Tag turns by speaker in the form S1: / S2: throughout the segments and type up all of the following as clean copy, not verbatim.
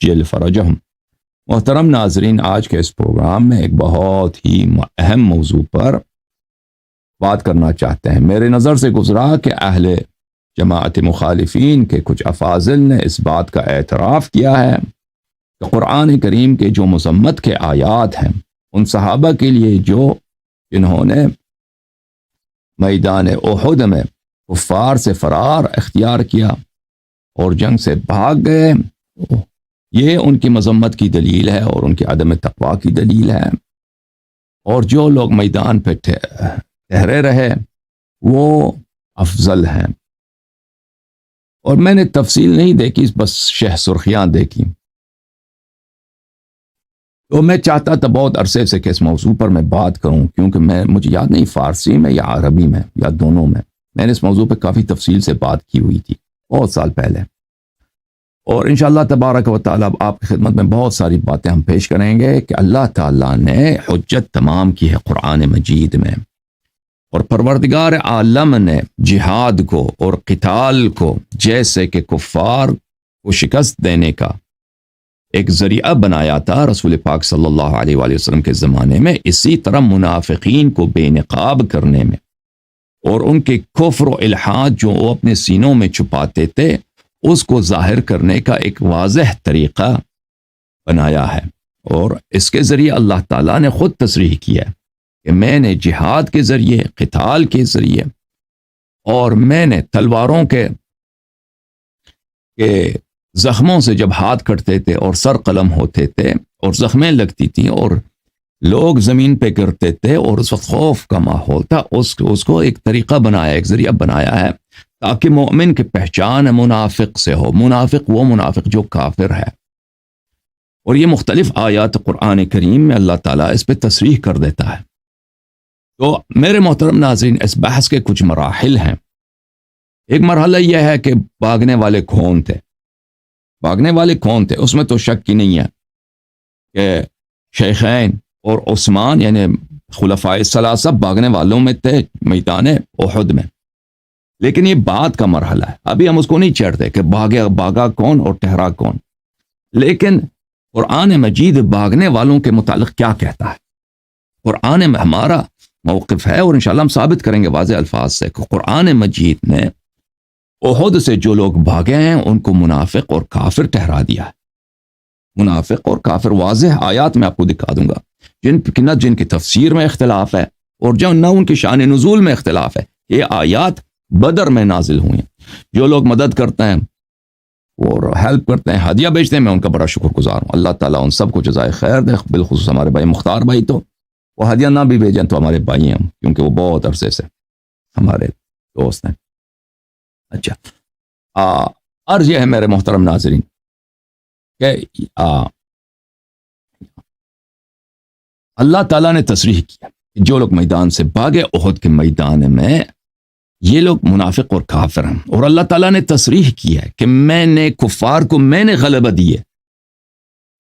S1: عجل فرجهم۔ محترم ناظرین، آج کے اس پروگرام میں ایک بہت ہی اہم موضوع پر بات کرنا چاہتے ہیں۔ میرے نظر سے گزرا کہ اہل جماعت مخالفین کے کچھ افاضل نے اس بات کا اعتراف کیا ہے کہ قرآن کریم کے جو مذمت کے آیات ہیں، ان صحابہ کے لیے جنہوں نے میدان احد میں کفار سے فرار اختیار کیا اور جنگ سے بھاگ گئے، یہ ان کی مذمت کی دلیل ہے اور ان کی عدم تقویٰ کی دلیل ہے۔ اور جو لوگ میدان پہ ٹھہرے رہے وہ افضل ہیں۔ اور میں نے تفصیل نہیں دیکھی، بس شہ سرخیاں دیکھی۔ تو میں چاہتا تھا بہت عرصے سے کہ اس موضوع پر میں بات کروں، کیونکہ مجھے یاد نہیں فارسی میں یا عربی میں یا دونوں میں نے اس موضوع پہ کافی تفصیل سے بات کی ہوئی تھی بہت سال پہلے۔ اور انشاءاللہ تبارک و تعالی آپ کی خدمت میں بہت ساری باتیں ہم پیش کریں گے کہ اللہ تعالیٰ نے حجت تمام کی ہے قرآن مجید میں، اور پروردگار عالم نے جہاد کو اور قتال کو جیسے کہ کفار کو شکست دینے کا ایک ذریعہ بنایا تھا رسول پاک صلی اللہ علیہ وآلہ وسلم کے زمانے میں، اسی طرح منافقین کو بے نقاب کرنے میں اور ان کے کفر و الحاد جو وہ اپنے سینوں میں چھپاتے تھے اس کو ظاہر کرنے کا ایک واضح طریقہ بنایا ہے۔ اور اس کے ذریعے اللہ تعالیٰ نے خود تصریح کیا ہے کہ میں نے جہاد کے ذریعے، قتال کے ذریعے، اور میں نے تلواروں کے زخموں سے جب ہاتھ کٹتے تھے اور سر قلم ہوتے تھے اور زخمیں لگتی تھیں اور لوگ زمین پہ گرتے تھے اور اس وقت خوف کا ماحول تھا، اس کو ایک طریقہ بنایا، ایک ذریعہ بنایا ہے تاکہ مومن کی پہچان منافق سے ہو۔ منافق وہ منافق جو کافر ہے، اور یہ مختلف آیات قرآن کریم میں اللہ تعالیٰ اس پہ تصریح کر دیتا ہے۔ تو میرے محترم ناظرین، اس بحث کے کچھ مراحل ہیں۔ ایک مرحلہ یہ ہے کہ بھاگنے والے کون تھے، بھاگنے والے کون تھے، اس میں تو شک ہی نہیں ہے کہ شیخین اور عثمان یعنی خلفائے ثلاثہ بھاگنے والوں میں تھے میدان احد میں۔ لیکن یہ بعد کا مرحلہ ہے، ابھی ہم اس کو نہیں چھیڑتے کہ بھاگا کون اور ٹھہرا کون۔ لیکن قرآن مجید بھاگنے والوں کے متعلق کیا کہتا ہے؟ قرآن میں ہمارا موقف ہے، اور انشاءاللہ ہم ثابت کریں گے واضح الفاظ سے کہ قرآن مجید نے احد سے جو لوگ بھاگے ہیں ان کو منافق اور کافر ٹھہرا دیا ہے۔ منافق اور کافر واضح آیات میں آپ کو دکھا دوں گا، جن کی تفسیر میں اختلاف ہے اور نہ ان کی شان نزول میں اختلاف ہے۔ یہ آیات بدر میں نازل ہوئی ہیں۔ جو لوگ مدد کرتے ہیں اور ہیلپ کرتے ہیں، ہدیہ بیچتے ہیں، میں ان کا بڑا شکر گزار ہوں۔ اللہ تعالیٰ ان سب کو جزائے خیر دے، بالخصوص ہمارے بھائی مختار بھائی، تو وہ ہدیہ نہ بھی بھیجیں تو ہمارے بھائی ہیں، کیونکہ وہ بہت عرصے سے ہمارے دوست ہیں۔ اچھا، عرض یہ ہے میرے محترم ناظرین کہ اللہ تعالیٰ نے تصریح کیا کہ جو لوگ میدان سے بھاگے احد کے میدان میں، یہ لوگ منافق اور کافر ہیں۔ اور اللہ تعالیٰ نے تصریح کیا ہے کہ میں نے کفار کو غلبہ دی ہے،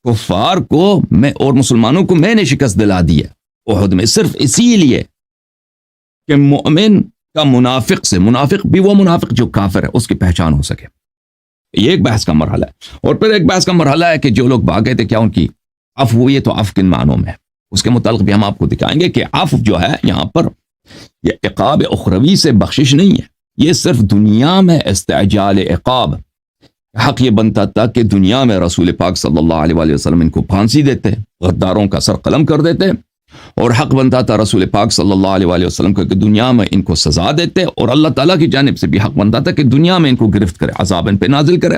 S1: کفار کو اور مسلمانوں کو میں نے شکست دلا دی ہے احد میں، صرف اسی لیے کہ مومن کا منافق سے، منافق بھی وہ منافق جو کافر ہے، اس کی پہچان ہو سکے۔ یہ ایک بحث کا مرحلہ ہے۔ اور پھر ایک بحث کا مرحلہ ہے کہ جو لوگ بھاگے تھے کیا ان کی عفو ہوئی ہے؟ تو عفو کن معنوں میں ہے اس کے متعلق بھی ہم آپ کو دکھائیں گے کہ عفو جو ہے یہاں پر یہ عقاب اخروی سے بخشش نہیں ہے، یہ صرف دنیا میں استعجال عقاب۔ حق یہ بنتا تھا کہ دنیا میں رسول پاک صلی اللہ علیہ وآلہ وسلم ان کو پھانسی دیتے، غداروں کا سر قلم کر دیتے، اور حق بنتا تھا رسول پاک صلی اللہ علیہ وآلہ وسلم کو کہ دنیا میں ان کو سزا دیتے، اور اللہ تعالیٰ کی جانب سے بھی حق بنتا تھا کہ دنیا میں ان کو گرفت کرے، عذاب ان پہ نازل کرے۔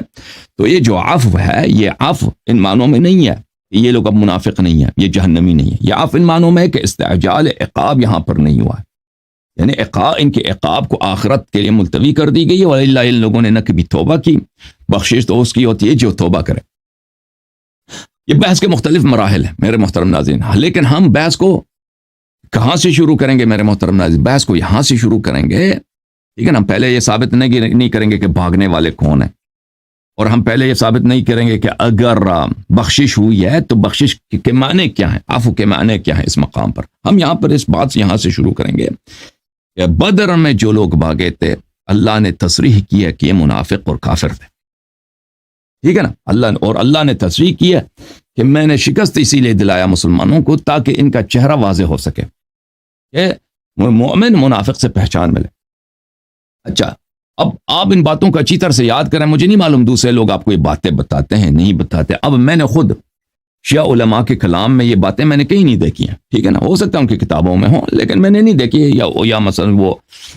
S1: تو یہ جو عفو ہے، یہ عفو ان معنوں میں نہیں ہے یہ لوگ اب منافق نہیں ہیں، یہ جہنمی نہیں ہے۔ یہ عفو ان معنوں میں ہے کہ استعجال عقاب یہاں پر نہیں ہوا ہے، یعنی ان کے عقاب کو آخرت کے لیے ملتوی کر دی گئی ہے۔ وَلِلَّهِ ان لوگوں نے نہ کبھی توبہ کی، بخشش تو اس کی ہوتی ہے جو توبہ کرے۔ یہ بحث کے مختلف مراحل ہیں میرے محترم ناظرین، لیکن ہم بحث کو کہاں سے شروع کریں گے میرے محترم ناظرین؟ بحث کو یہاں سے شروع کریں گے، ٹھیک ہے نا؟ ہم پہلے یہ ثابت نہیں کریں گے کہ بھاگنے والے کون ہیں، اور ہم پہلے یہ ثابت نہیں کریں گے کہ اگر بخشش ہوئی ہے تو بخشش کے معنی کیا ہیں، عفو کے معنی کیا ہیں۔ اس مقام پر ہم یہاں پر اس بات سے یہاں سے شروع کریں گے کہ بدر میں جو لوگ بھاگے تھے، اللہ نے تصریح کی ہے کہ یہ منافق اور کافر تھے۔ ٹھیک ہے نا. اللہ نے تصریح کی ہے کہ میں نے شکست اسی لیے دلایا مسلمانوں کو تاکہ ان کا چہرہ واضح ہو سکے کہ مومن منافق سے پہچان ملے. اچھا اب آپ ان باتوں کو اچھی طرح سے یاد کریں. مجھے نہیں معلوم دوسرے لوگ آپ کو یہ باتیں بتاتے ہیں نہیں بتاتے. اب میں نے خود شیعہ علماء کے کلام میں یہ باتیں میں نے کہیں نہیں دیکھی ہیں. ٹھیک ہے نا, ہو سکتا ہے ان کی کتابوں میں ہوں لیکن میں نے نہیں دیکھی, یا مثلا وہ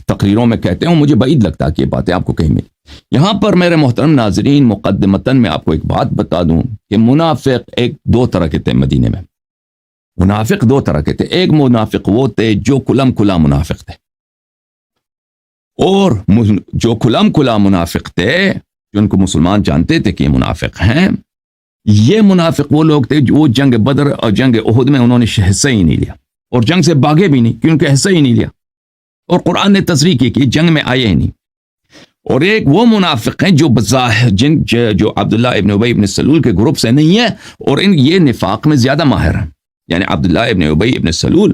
S1: تقریروں میں کہتے ہوں. مجھے بعید لگتا ہے کہ یہ باتیں آپ کو کہیں ملی. یہاں پر میرے محترم ناظرین مقدمتاً میں آپ کو ایک بات بتا دوں کہ منافق دو طرح کے تھے مدینے میں. منافق دو طرح کے تھے. ایک منافق وہ تھے جو کلم کلا منافق تھے, اور جو کلم کلا منافق تھے جن کو مسلمان جانتے تھے کہ یہ منافق ہیں, یہ منافق وہ لوگ تھے جو جنگ بدر اور جنگ احد میں انہوں نے حصہ ہی نہیں لیا, اور جنگ سے بھاگے بھی نہیں کیونکہ حصہ ہی نہیں لیا, اور قرآن نے تصریح کی کہ جنگ میں آئے ہی نہیں. اور ایک وہ منافق ہیں جو بظاہر جو عبداللہ ابن ابی ابن سلول کے گروپ سے نہیں ہے, اور یہ نفاق میں زیادہ ماہر ہیں. یعنی عبداللہ ابن ابی ابن سلول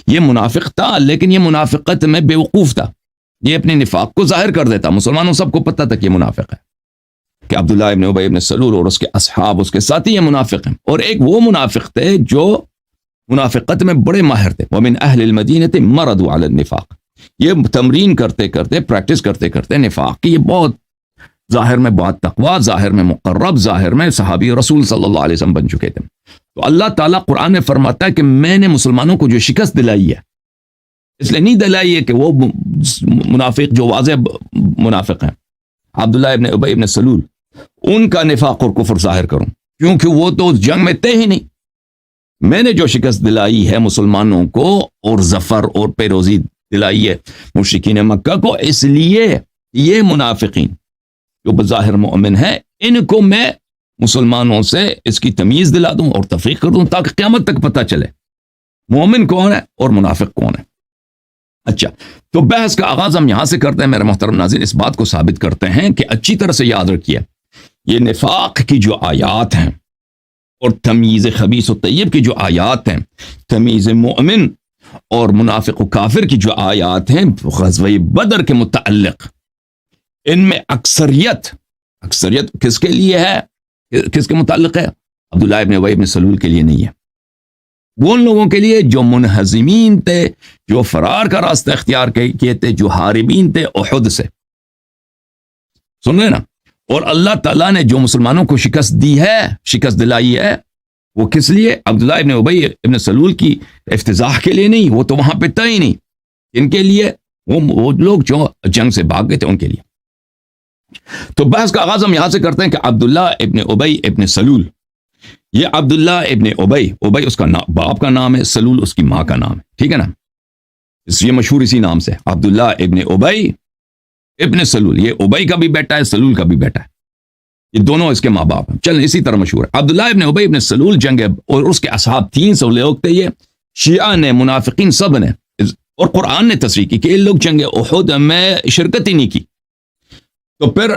S1: یہ منافق تھا لیکن یہ منافقت میں بے وقوف تھا. یہ اپنے نفاق کو ظاہر کر دیتا. مسلمانوں سب کو پتہ تھا کہ یہ منافق ہے, کہ عبداللہ ابن ابی ابن سلول اور اس کے اصحاب اس کے ساتھی یہ منافق ہیں. اور ایک وہ منافق تھے جو منافقت میں بڑے ماہر تھے. ومن اہل المدینہ مردوا علی النفاق. یہ تمرین کرتے کرتے پریکٹس کرتے کرتے نفاق کی, یہ بہت ظاہر میں بہت تقوی, ظاہر میں مقرب, ظاہر میں صحابی رسول صلی اللہ علیہ وسلم بن چکے تھے. تو اللہ تعالیٰ قرآن میں فرماتا ہے کہ میں نے مسلمانوں کو جو شکست دلائی ہے, اس لیے نہیں دلائی ہے کہ وہ منافق جو واضح منافق ہیں عبداللہ ابن ابی ابن سلول, ان کا نفاق اور کفر ظاہر کروں, کیونکہ وہ تو اس جنگ میں تھے ہی نہیں. میں نے جو شکست دلائی ہے مسلمانوں کو اور ظفر اور پیروزی دلائی ہے مشرکین مکہ کو, اس لیے یہ منافقین جو بظاہر مومن ہیں ان کو میں مسلمانوں سے اس کی تمیز دلا دوں اور تفریق کر دوں تاکہ قیامت تک پتہ چلے مومن کون ہے اور منافق کون ہے. اچھا, تو بحث کا آغاز ہم یہاں سے کرتے ہیں میرے محترم ناظرین. اس بات کو ثابت کرتے ہیں کہ اچھی طرح سے یاد رکھیے, یہ نفاق کی جو آیات ہیں اور تمیز خبیث و طیب کی جو آیات ہیں, تمیز مومن اور منافق و کافر کی جو آیات ہیں غزوہ بدر کے متعلق, ان میں اکثریت کس کے لیے ہے, کس کے متعلق ہے؟ عبداللہ ابن ابی ابن سلول کے لیے نہیں ہے. وہ ان لوگوں کے لیے جو منہزمین تھے, جو فرار کا راستہ اختیار کیے تھے, جو حاربین تھے احد سے. سن رہے نا؟ اور اللہ تعالیٰ نے جو مسلمانوں کو شکست دی ہے, شکست دلائی ہے, وہ کس لیے؟ عبداللہ ابن ابی ابن سلول کی افتضاح کے لیے نہیں, وہ تو وہاں پہ تھا ہی نہیں. ان کے لیے وہ لوگ جو جنگ سے بھاگ گئے تھے ان کے لیے. تو بحث کا آغاز ہم یہاں سے کرتے ہیں کہ عبداللہ ابن ابی ابن سلول, یہ عبداللہ ابن ابی اس کا باپ کا نام ہے, سلول اس کی ماں کا نام ہے. ٹھیک ہے نا, یہ مشہور اسی نام سے عبداللہ ابن ابی ابن سلول. یہ ابی کا بھی بیٹا ہے, سلول کا بھی بیٹا ہے, یہ دونوں اس کے ماں باپ ہیں. چل اسی طرح مشہور ہے عبداللہ ابن ابی ابن سلول. جنگ اور اس کے اصحاب 300 لوگ تھے. یہ شیعہ نے, منافقین سب نے, اور قرآن نے تصریح کی کہ یہ لوگ جنگ احد میں شرکت ہی نہیں کی. تو پھر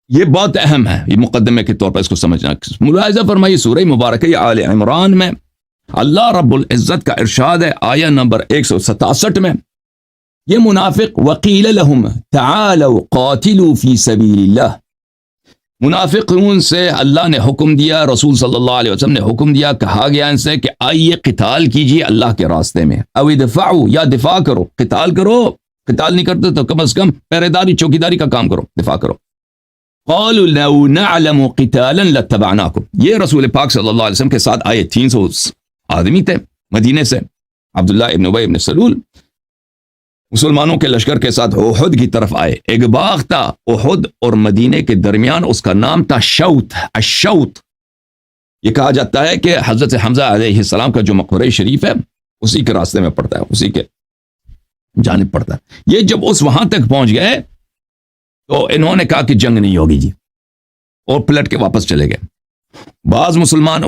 S1: یہ بہت اہم ہے, یہ مقدمے کے طور پر اس کو سمجھنا. ملاحظہ فرمائیے سورہ مبارکہ آل عمران میں اللہ رب العزت کا ارشاد ہے آیہ نمبر 167 میں, یہ منافق وقیل لهم تعالوا قاتلوا فی سبیل اللہ. منافقون سے اللہ نے حکم دیا, رسول صلی اللہ علیہ وسلم نے حکم دیا, کہا گیا ان سے کہ آئیے قتال کیجیے اللہ کے راستے میں. او ادفعوا, یا دفاع کرو, قتال کرو. قتال نہیں کرتے تو کم از کم پہرےداری چوکیداری کا کام کرو, دفاع کرو. قالوا لو نعلم قتالا لاتبعناكم. یہ رسول پاک صلی اللہ علیہ وسلم کے ساتھ آئے 300 آدمی تھے مدینے سے. عبداللہ ابن ابی ابن سلول مسلمانوں کے لشکر کے ساتھ احد کی طرف آئے. ایک باغ تھا احد اور مدینے کے درمیان, اس کا نام تھا شوت. الشوت یہ کہا جاتا ہے کہ حضرت حمزہ علیہ السلام کا جو مقبرہ شریف ہے اسی کے راستے میں پڑتا ہے, اسی کے جانب پڑتا ہے. یہ جب اس وہاں تک پہنچ گئے تو انہوں نے کہا کہ جنگ نہیں ہوگی جی, اور پلٹ کے واپس چلے گئے. بعض مسلمان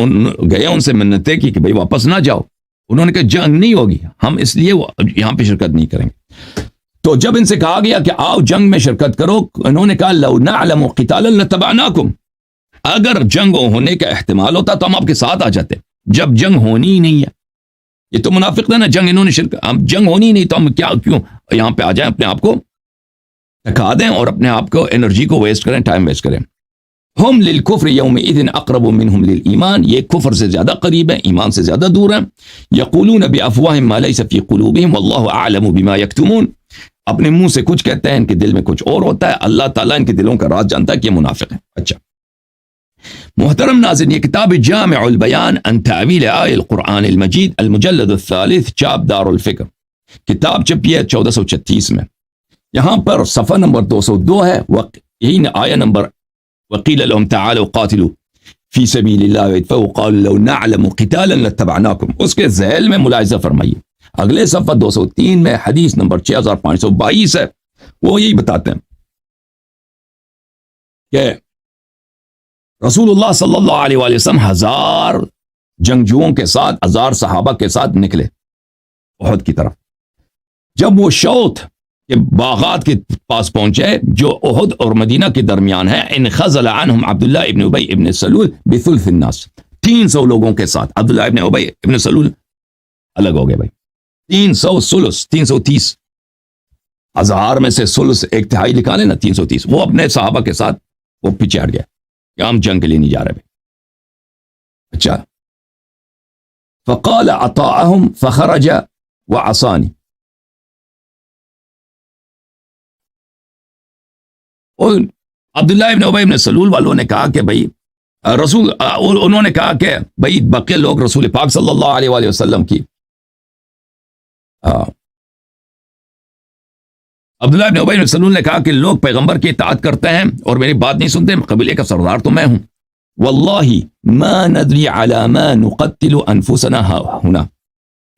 S1: گئے, ان سے منتیں کی کہ بھئی واپس نہ جاؤ. انہوں نے کہا جنگ نہیں ہوگی, ہم اس لیے یہاں پہ شرکت نہیں کریں گے. تو جب ان سے کہا گیا کہ آؤ جنگ میں شرکت کرو, انہوں نے کہا لو نعلم قتالا لاتبعناکم. اگر جنگ ہونے کا احتمال ہوتا تو ہم آپ کے ساتھ آ جاتے. جب جنگ ہونی ہی نہیں ہے, یہ تو منافق تھا نا, جنگ انہوں نے شرکت, ہم جنگ ہونی ہی نہیں تو ہم کیوں یہاں پہ آ جائیں, اپنے آپ کو تھکا دیں اور اپنے آپ کو انرجی کو ویسٹ کریں, ٹائم ویسٹ کریں. ہم للکفر یومئذ اقرب منہم للایمان، یہ کفر سے زیادہ قریب ہیں، ایمان سے زیادہ دور ہیں. یقولون بافواہہم ما لیس فی قلوبہم واللہ اعلم بما یکتمون، اپنے منہ سے کچھ کہتے ہیں، ان کے دل میں کچھ اور ہوتا ہے، اللہ تعالیٰ ان کے دلوں کا راز جانتا ہے کہ یہ منافق ہیں. اچھا محترم ناظرین، یہ کتاب جامع البیان عن تعویل آیہ القرآن المجید، المجلد الثالث، چاپ دار الفکر، کتاب چھپی ہے 1436 میں. یہاں پر صفحہ نمبر 202 ہے، یہی آیہ نمبر وقیل لهم تعالوا قاتلوا فی سبیل اللہ وادفعوا قالوا لو نعلم قتالا لاتبعناکم، اس کے ذیل میں ملاحظہ فرمائیے. اگلے صفحہ 203 میں حدیث نمبر 6522 ہے، وہ یہی بتاتے ہیں کہ رسول اللہ صلی اللہ علیہ وآلہ وسلم 1000 جنگجوؤں کے ساتھ، 1000 صحابہ کے ساتھ نکلے احد کی طرف. جب وہ شوط کے باغات کے پاس پہنچے جو احد اور مدینہ کے درمیان ہے، انخزل عنہم عبداللہ ابن ابی ابن سلول بثلث الناس، 300 لوگوں کے ساتھ عبداللہ ابن ابی ابن سلول الگ ہو گئے. بھائی 300 ثلث 330، 1000 میں سے ثلث ایک تہائی نکالے نا، 330. وہ اپنے صحابہ کے ساتھ وہ پیچھے ہٹ گیا کہ ہم جنگ کے لیے نہیں جا رہے. اچھا فقال اطاعهم فخرج وعصاني، اور عبداللہ ابن ابی ابن سلول والوں نے کہا کہ بھائی انہوں نے کہا کہ بھائی بقیہ لوگ رسول پاک صلی اللہ علیہ وآلہ وسلم کی عبداللہ ابن ابی ابن سلول نے کہا کہ لوگ پیغمبر کی اطاعت کرتے ہیں اور میری بات نہیں سنتے، قبیلے کا سردار تو میں ہوں. واللہ ما ندری علی ما نقتل انفسنا ہنا،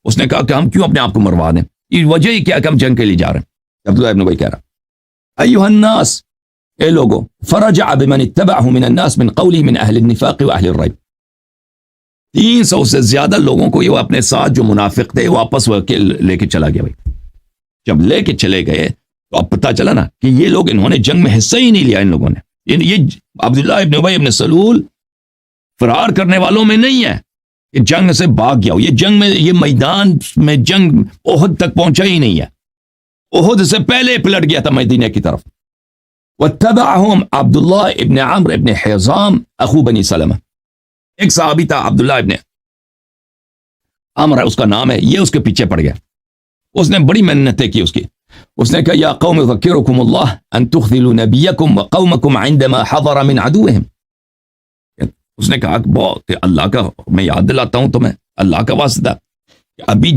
S1: اس نے کہا کہ ہم کیوں اپنے آپ کو مروا دیں، یہ وجہ ہی کیا کہ ہم جنگ کے لیے جا رہے ہیں. عبداللہ ابن ابی کہہ رہا ایھا الناس، اے لوگوں، فرجع بمن اتبعه من الناس من قوله من اہل النفاق واہل الریب، 300 سے زیادہ لوگوں کو یہ اپنے ساتھ جو منافق تھے واپس لے کے چلا گیا. بھائی جب لے کے چلے گئے تو اب پتہ چلا نا کہ یہ لوگ انہوں نے جنگ میں حصہ ہی نہیں لیا. ان لوگوں نے یہ عبداللہ ابن ابی ابن سلول فرار کرنے والوں میں نہیں ہے کہ جنگ سے بھاگ گیا ہو، یہ جنگ میں، یہ میدان میں جنگ احد تک پہنچا ہی نہیں ہے، احد سے پہلے پلٹ گیا تھا مدینہ کی طرف. واتبعهم عبداللہ ابن عمرو ابن حزام اخو بنی سلمہ، ایک صحابی تھا عبداللہ ابن عمرو اس کا نام ہے، یہ اس کے پیچھے پڑ گیا. اس نے بڑی محنتیں کی اس نے کہا یا قوم اذکرکم اللہ ان تخذلوا نبیکم وقومکم عندما حضر من عدوہم، اس نے کہا کہ اللہ کا میں یاد دلاتا ہوں تمہیں اللہ کا واسطہ کہ ابھی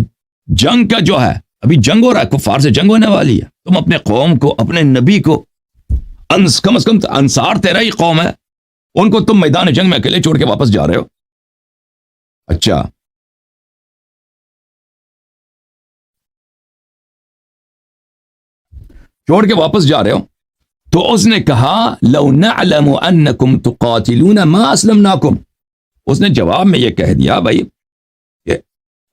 S1: جنگ کا جو ہے، ابھی جنگ ہو رہا ہے، کفار سے جنگ ہونے والی ہے، تم اپنے قوم کو، اپنے نبی کو، کم از کم انصار تیرا ہی قوم ہے، ان کو تم میدان جنگ میں اکیلے چھوڑ کے واپس جا رہے ہو. اچھا چھوڑ کے واپس جا رہے ہو. تو اس نے کہا لو نعلم انکم تقاتلون ما اسلمناکم، اس نے جواب میں یہ کہہ دیا بھائی کہ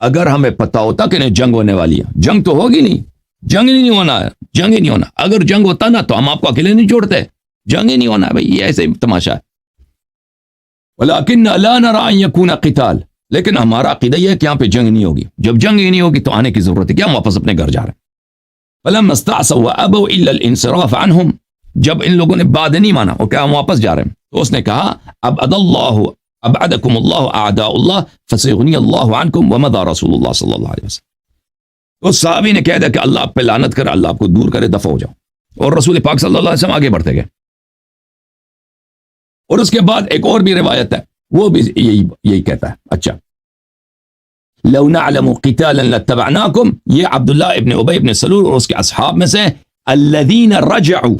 S1: اگر ہمیں پتا ہوتا کہ نہیں جنگ ہونے والی ہے، جنگ تو ہوگی نہیں، جنگ ہی نہیں ہونا ہے، جنگ ہی نہیں ہونا، اگر جنگ ہوتا نا تو ہم آپ کو اکیلے نہیں چھوڑتے، جنگ ہی نہیں ہونا بھائی، یہ ایسے تماشا ہے. ولیکن لا نرى ان يكون قتال، لیکن ہمارا عقیدہ یہ ہے کہ یہاں پہ جنگ نہیں ہوگی، جب جنگ ہی نہیں ہوگی تو آنے کی ضرورت ہے کیا، ہم واپس اپنے گھر جا رہے ہیں. فلما استعصوا وابوا الا الانصراف عنهم، جب ان لوگوں نے بات نہیں مانا اور کہا ہم واپس جا رہے ہیں، تو اس نے کہا ابعدکم اللہ اعداء اللہ فسيغني اللہ عنکم ومضى رسول اللہ صلی اللہ علیہ وسلم. تو صحابی نے کہہ دیا کہ اللہ آپ پہ لعنت کرے، اللہ آپ کو دور کرے، دفع ہو جاؤ، اور رسول پاک صلی اللہ علیہ وسلم آگے بڑھتے گئے. اور اس کے بعد ایک اور بھی روایت ہے، وہ بھی یہی کہتا ہے. اچھا لو نعلم قتالا لاتبعناکم، یہ عبداللہ ابن ابی ابن سلول اور اس کے اصحاب میں سے الذین رجعوا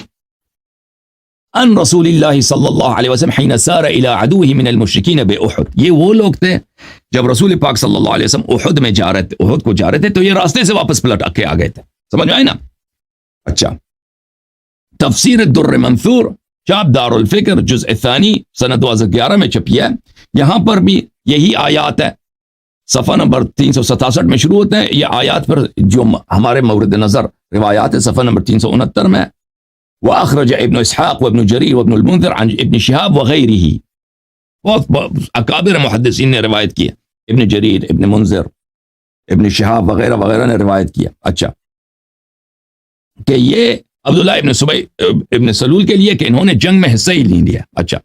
S1: عن رسول اللہ صلی اللہ علیہ وسلم حين سار الى عدوه من المشرکین باحد، یہ وہ لوگ تھے جب رسول پاک صلی اللہ علیہ وسلم احد میں جا رہے تھے، احد کو جا رہے تھے، تو یہ راستے سے واپس پلٹ کے آ گئے تھے. سمجھ میں آئے نا. اچھا تفسیر الدر منثور، چاپ دار الفکر، جزء ثانی، سنہ 2011 میں چھپی ہے. یہاں پر بھی یہی آیات ہے، صفحہ نمبر 367 میں شروع ہوتے ہیں یہ آیات پر جو ہمارے مورد نظر روایات ہے، صفحہ نمبر 369 میں. وَأَخْرَجَ ابن اسحاق وابن جریر وابن المنذر عن ابن شہاب وغیرہ، بہت اکابر محدثین نے روایت کی ہے، ابن جریر، ابن منذر، ابن شہاب وغیرہ وغیرہ نے روایت کیا. اچھا کہ یہ عبداللہ ابن سلول کے لیے کہ انہوں نے جنگ میں حصہ ہی نہیں لیا. اچھا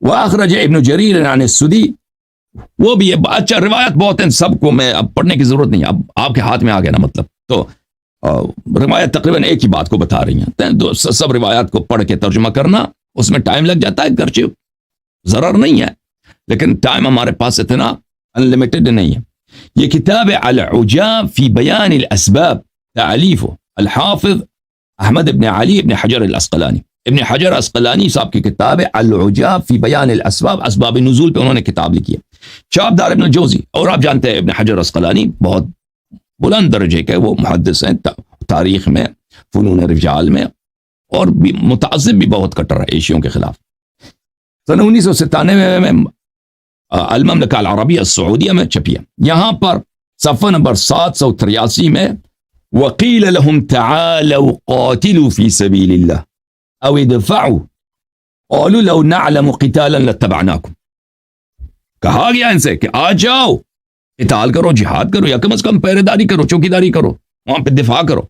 S1: واخرج ابن جریر عن السدی، وہ بھی اچھا روایت بہت ہیں، سب کو میں اب پڑھنے کی ضرورت نہیں، اب آپ کے ہاتھ میں آ گیا نا مطلب، تو روایت تقریباً ایک ہی بات کو بتا رہی ہیں، سب روایات کو پڑھ کے ترجمہ کرنا اس میں ٹائم لگ جاتا ہے، گرچہ ضرر نہیں ہے لیکن ٹائم ہمارے پاس اتنا انلمیٹڈ نہیں ہے۔ یہ کتاب العجاب فی بیان الاسباب، تعلیف الحافظ احمد ابن علی ابن حجر العسقلانی، ابن حجر عسقلانی صاحب کی کتاب ہے العجاب فی بیان الاسباب، اسباب نزول پہ انہوں نے کتاب لکھی ہے، چاپ دار ابن الجوزی، اور آپ جانتے ہیں ابن حجر عسقلانی بہت بلند درجے کے وہ محدث ہیں، تاریخ میں، فنون رجال میں، اور بھی متعصب بھی بہت کٹر ہے ایشیوں کے خلاف۔ سن 1997 میں المملکہ العربیہ السعودیہ میں چھپی ہے، یہاں پر صفحہ نمبر 783 میں وقیل لهم تعالوا قاتلوا في سبيل الله او ادفعوا قالوا لو نعلم قتالا لاتبعناكم، کہا گیا ان سے کہ آ جاؤ قتال کرو، جہاد کرو، یا کم از کم پہرے داری کرو، چوکیداری کرو، وہاں پہ دفاع کرو۔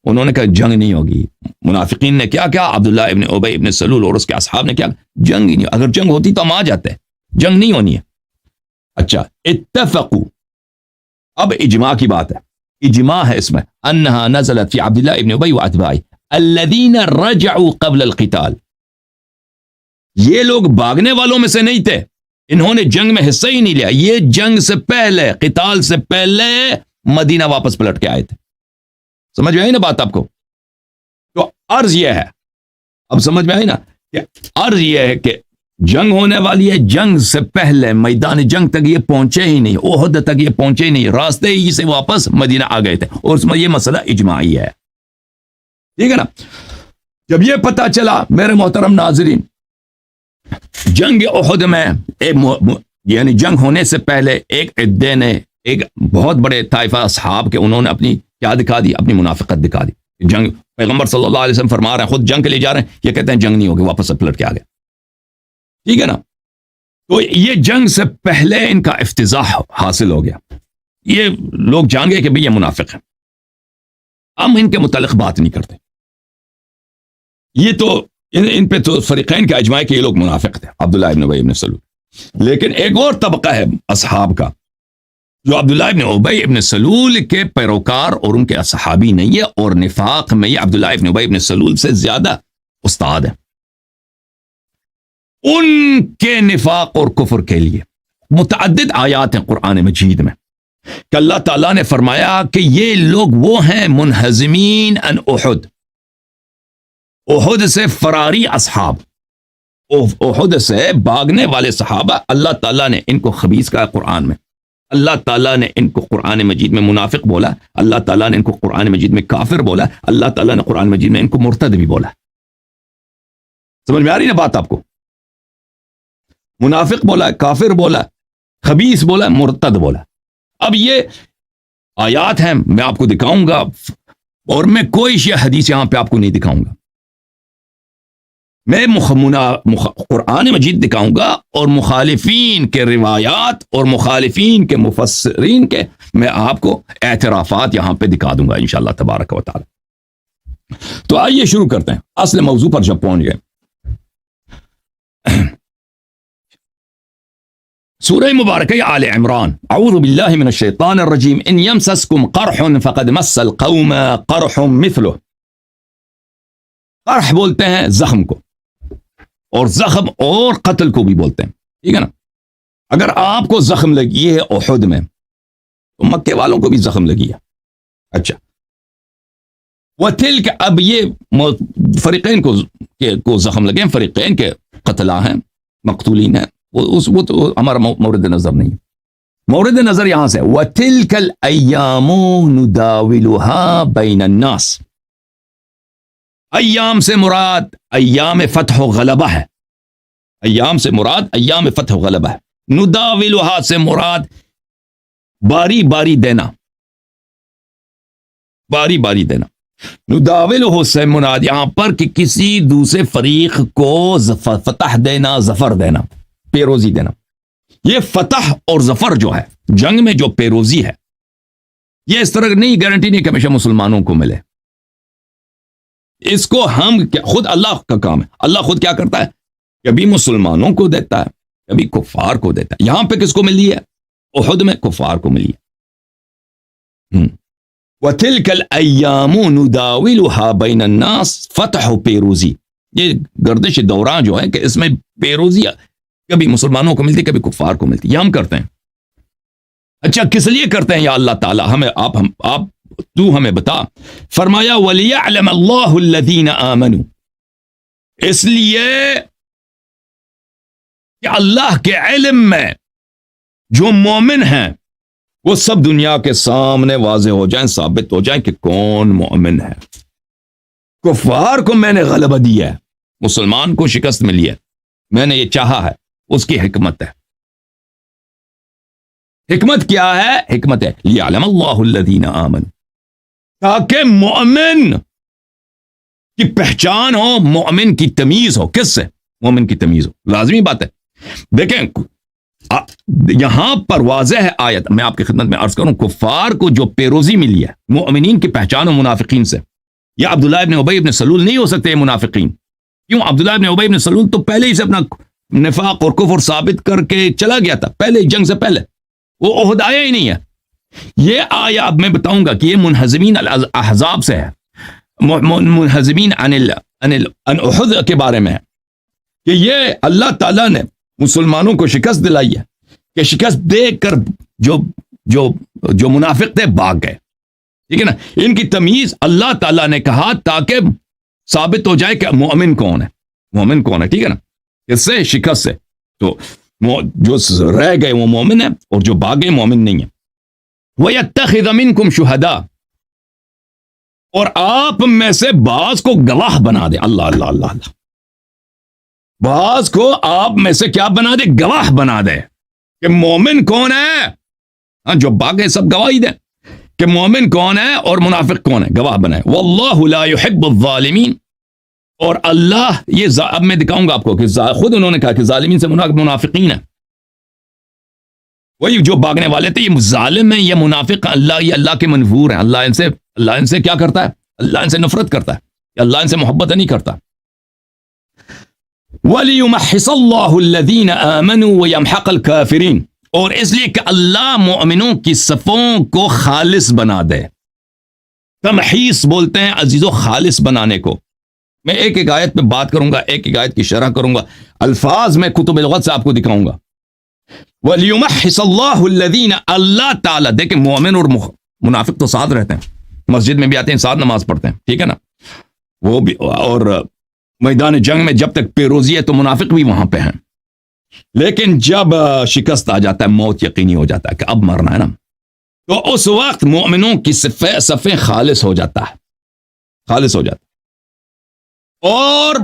S1: انہوں نے کہا جنگ نہیں ہوگی۔ منافقین نے کیا کیا، عبداللہ ابن ابی ابن سلول اور اس کے اصحاب نے کیا، جنگ ہی نہیں، اگر جنگ ہوتی تو ہم آ جاتے، جنگ نہیں ہونی ہے۔ اچھا، اتفقوا، اب اجماع کی بات ہے، اجماع ہے اس میں، انہا نزلت فی عبداللہ ابن ابی و اتباعی الذین رجعوا قبل القتال، یہ لوگ بھاگنے والوں میں سے نہیں تھے، انہوں نے جنگ میں حصہ ہی نہیں لیا، یہ جنگ سے پہلے، قتال سے پہلے مدینہ واپس پلٹ کے آئے تھے۔ سمجھ میں آئی نا بات آپ کو؟ تو عرض یہ ہے، اب سمجھ میں آئی نا کہ عرض یہ ہے کہ جنگ ہونے والی ہے، جنگ سے پہلے میدان جنگ تک یہ پہنچے ہی نہیں، احد تک یہ پہنچے ہی نہیں، راستے ہی سے واپس مدینہ آ گئے تھے، اور اس میں یہ مسئلہ اجماعی ہے، ٹھیک ہے نا۔ جب یہ پتہ چلا میرے محترم ناظرین، جنگ احد میں یعنی جنگ ہونے سے پہلے ایک عدے نے، ایک بہت بڑے طائفہ اصحاب کے، انہوں نے اپنی کیا دکھا دی، اپنی منافقت دکھا دی۔ جنگ پیغمبر صلی اللہ علیہ وسلم فرما رہے ہیں، خود جنگ کے لیے جا رہے ہیں، یہ کہتے ہیں جنگ نہیں ہوگی، واپس سے پلٹ کے آ گئے، ٹھیک ہے نا۔ تو یہ جنگ سے پہلے ان کا افتضاح حاصل ہو گیا، یہ لوگ جان گئے کہ بھئی یہ منافق ہیں، ہم ان کے متعلق بات نہیں کرتے۔ یہ تو ان پہ تو فریقین کا اجماع ہے کہ یہ لوگ منافق تھے، عبداللہ ابن ابی ابن سلول۔ لیکن ایک اور طبقہ ہے اصحاب کا جو عبداللہ ابن ابی ابن سلول کے پیروکار اور ان کے صحابی نہیں ہے، اور نفاق میں یہ عبداللہ ابن ابی ابن سلول سے زیادہ استاد ہے۔ ان کے نفاق اور کفر کے لیے متعدد آیات ہیں قرآن مجید میں کہ اللہ تعالیٰ نے فرمایا کہ یہ لوگ وہ ہیں منہزمین ان احد، احد سے فراری اصحاب، احد سے بھاگنے والے صحابہ، اللہ تعالیٰ نے ان کو خبیث کہا قرآن میں، اللہ تعالیٰ نے ان کو قرآن مجید میں منافق بولا، اللہ تعالیٰ نے ان کو قرآن مجید میں کافر بولا، اللہ تعالیٰ نے قرآن مجید میں ان کو مرتد بھی بولا۔ سمجھ میں آ رہی نا بات آپ کو؟ منافق بولا، کافر بولا، خبیث بولا، مرتد بولا۔ اب یہ آیات ہیں، میں آپ کو دکھاؤں گا، اور میں کوئی شیعہ حدیث یہاں پہ آپ کو نہیں دکھاؤں گا، میں قرآن مجید دکھاؤں گا، اور مخالفین کے روایات اور مخالفین کے مفسرین کے میں آپ کو اعترافات یہاں پہ دکھا دوں گا انشاءاللہ تبارک و تعالی۔ تو آئیے شروع کرتے ہیں، اصل موضوع پر جب پہنچ گئے۔ سورہ مبارکہ آل عمران، اعوذ باللہ من الشیطان الرجیم، ان یمسسکم قرح فقد مس القوم قرح مثلہ۔ قرح بولتے ہیں زخم کو، اور زخم اور قتل کو بھی بولتے ہیں، ٹھیک ہے نا۔ اگر آپ کو زخم لگی ہے احد میں تو مکے والوں کو بھی زخم لگی ہے۔ اچھا، وتلک، اب یہ فریقین کو زخم لگے ہیں، فریقین کے قتلہ ہیں، مقتولین ہیں، وہ تو ہمارا مورد نظر نہیں ہے۔ مورد نظر یہاں سے وَتِلْكَ الْأَيَّامُ نُدَاوِلُهَا بَيْنَ النَّاسِ، ایام سے مراد ایام فتح و غلبہ ہے، ایام سے مراد ایام فتح و غلبہ ہے، نداولها سے مراد باری باری دینا، باری باری دینا، نداولہ سے مراد یہاں پر کہ کسی دوسرے فریق کو فتح دینا، ظفر دینا، پیروزی دینا۔ یہ فتح اور ظفر جو ہے، جنگ میں جو پیروزی ہے، یہ اس طرح نہیں گارنٹی نہیں کہ ہمیشہ مسلمانوں کو ملے، اس کو ہم خود اللہ کا کام ہے، اللہ خود کیا کرتا ہے، کبھی مسلمانوں کو دیتا ہے کبھی کفار کو دیتا ہے. یہاں پہ کس کو ملی ہے؟ احد میں کفار کو ملی ہے. وَتِلْكَ الْأَيَّامُ نُدَاوِلُهَا بَيْنَ النَّاسِ فتح و پیروزی، یہ گردش دوران جو ہے کہ اس میں پیروزی کبھی مسلمانوں کو ملتی کبھی کفار کو ملتی. یہ ہم کرتے ہیں. اچھا کس لیے کرتے ہیں یا اللہ تعالیٰ؟ آپ تو ہمیں بتا. فرمایا وَلِيَعْلَمَ اللَّهُ الَّذِينَ آمَنُوا، اس لیے کہ اللہ کے علم میں جو مومن ہیں وہ سب دنیا کے سامنے واضح ہو جائیں، ثابت ہو جائیں کہ کون مومن ہے. کفار کو میں نے غلبہ دیا ہے، مسلمان کو شکست ملی ہے، میں نے یہ چاہا ہے، اس کی حکمت ہے. حکمت کیا ہے؟ حکمت ہے لِيَعْلَمَ اللَّهُ الَّذِينَ آمَنُوا، تاکہ مومن کی پہچان ہو، مومن کی تمیز ہو. کس سے؟ مومن کی تمیز ہو. لازمی بات ہے. دیکھیں یہاں پر واضح ہے آیت، میں آپ کی خدمت میں عرض کروں، کفار کو جو پیروزی ملی ہے مومنین کی پہچان ہو منافقین سے. یا عبداللہ ابن ابی ابن سلول نہیں ہو سکتے یہ منافقین. کیوں؟ عبداللہ ابن ابی ابن سلول تو پہلے ہی سے اپنا نفاق اور کفر ثابت کر کے چلا گیا تھا، پہلے جنگ سے پہلے وہ عہد آیا ہی نہیں ہے. یہ آیا اب میں بتاؤں گا کہ یہ منہزمین الاحزاب سے ہے، منہزمین عن احد کے بارے میں ہے کہ یہ اللہ تعالیٰ نے مسلمانوں کو شکست دلائی ہے کہ شکست دے کر جو منافق تھے بھاگ گئے. ٹھیک ہے نا. ان کی تمیز اللہ تعالیٰ نے کہا تاکہ ثابت ہو جائے کہ مومن کون ہے، مومن کون ہے. ٹھیک ہے نا. اس سے شکست سے تو جو رہ گئے وہ مومن ہے اور جو بھاگے مومن نہیں ہے. وَيَتَّخِذَ مِنْكُمْ شُهَدَاءَ، اور آپ میں سے بعض کو گواہ بنا دے. اللہ اللہ اللہ اللہ. بعض کو آپ میں سے کیا بنا دے؟ گواہ بنا دے کہ مومن کون ہے. ہاں جو باغے سب گواہی دیں کہ مومن کون ہے اور منافق کون ہے، گواہ بنائے. واللہ لا يحب الظالمین، اور اللہ یہ اب میں دکھاؤں گا آپ کو کہ خود انہوں نے کہا کہ ظالمین سے منافقین ہیں. وہی جو بھاگنے والے تھے یہ ظالم ہیں، یہ منافق ہیں، یہ اللہ کے منفور ہیں. اللہ ان سے کیا کرتا ہے؟ اللہ ان سے نفرت کرتا ہے، اللہ ان سے محبت نہیں کرتا. وَلِيُمَحِّصَ اللَّهُ الَّذِينَ آمَنُوا وَيَمْحَقَ الْكَافِرِينَ، اور اس لیے کہ اللہ مومنوں کی صفوں کو خالص بنا دے. تمحیص بولتے ہیں عزیزو خالص بنانے کو. میں ایک ایک آیت پہ بات کروں گا، ایک ایک آیت کی شرح کروں گا، الفاظ میں کتب لغت سے آپ کو دکھاؤں گا. وَلِيُمَحِّصَ اللَّهُ الَّذِينَ، اللہ تعالیٰ، دیکھیں مومن اور منافق تو ساتھ رہتے ہیں، مسجد میں بھی آتے ہیں، ساتھ نماز پڑھتے ہیں. ٹھیک ہے نا. وہ بھی، اور میدان جنگ میں جب تک پیروزی ہے تو منافق بھی وہاں پہ ہیں. لیکن جب شکست آ جاتا ہے، موت یقینی ہو جاتا ہے کہ اب مرنا ہے نا، تو اس وقت مومنوں کی صفیں خالص ہو جاتا ہے، خالص ہو جاتا ہے. اور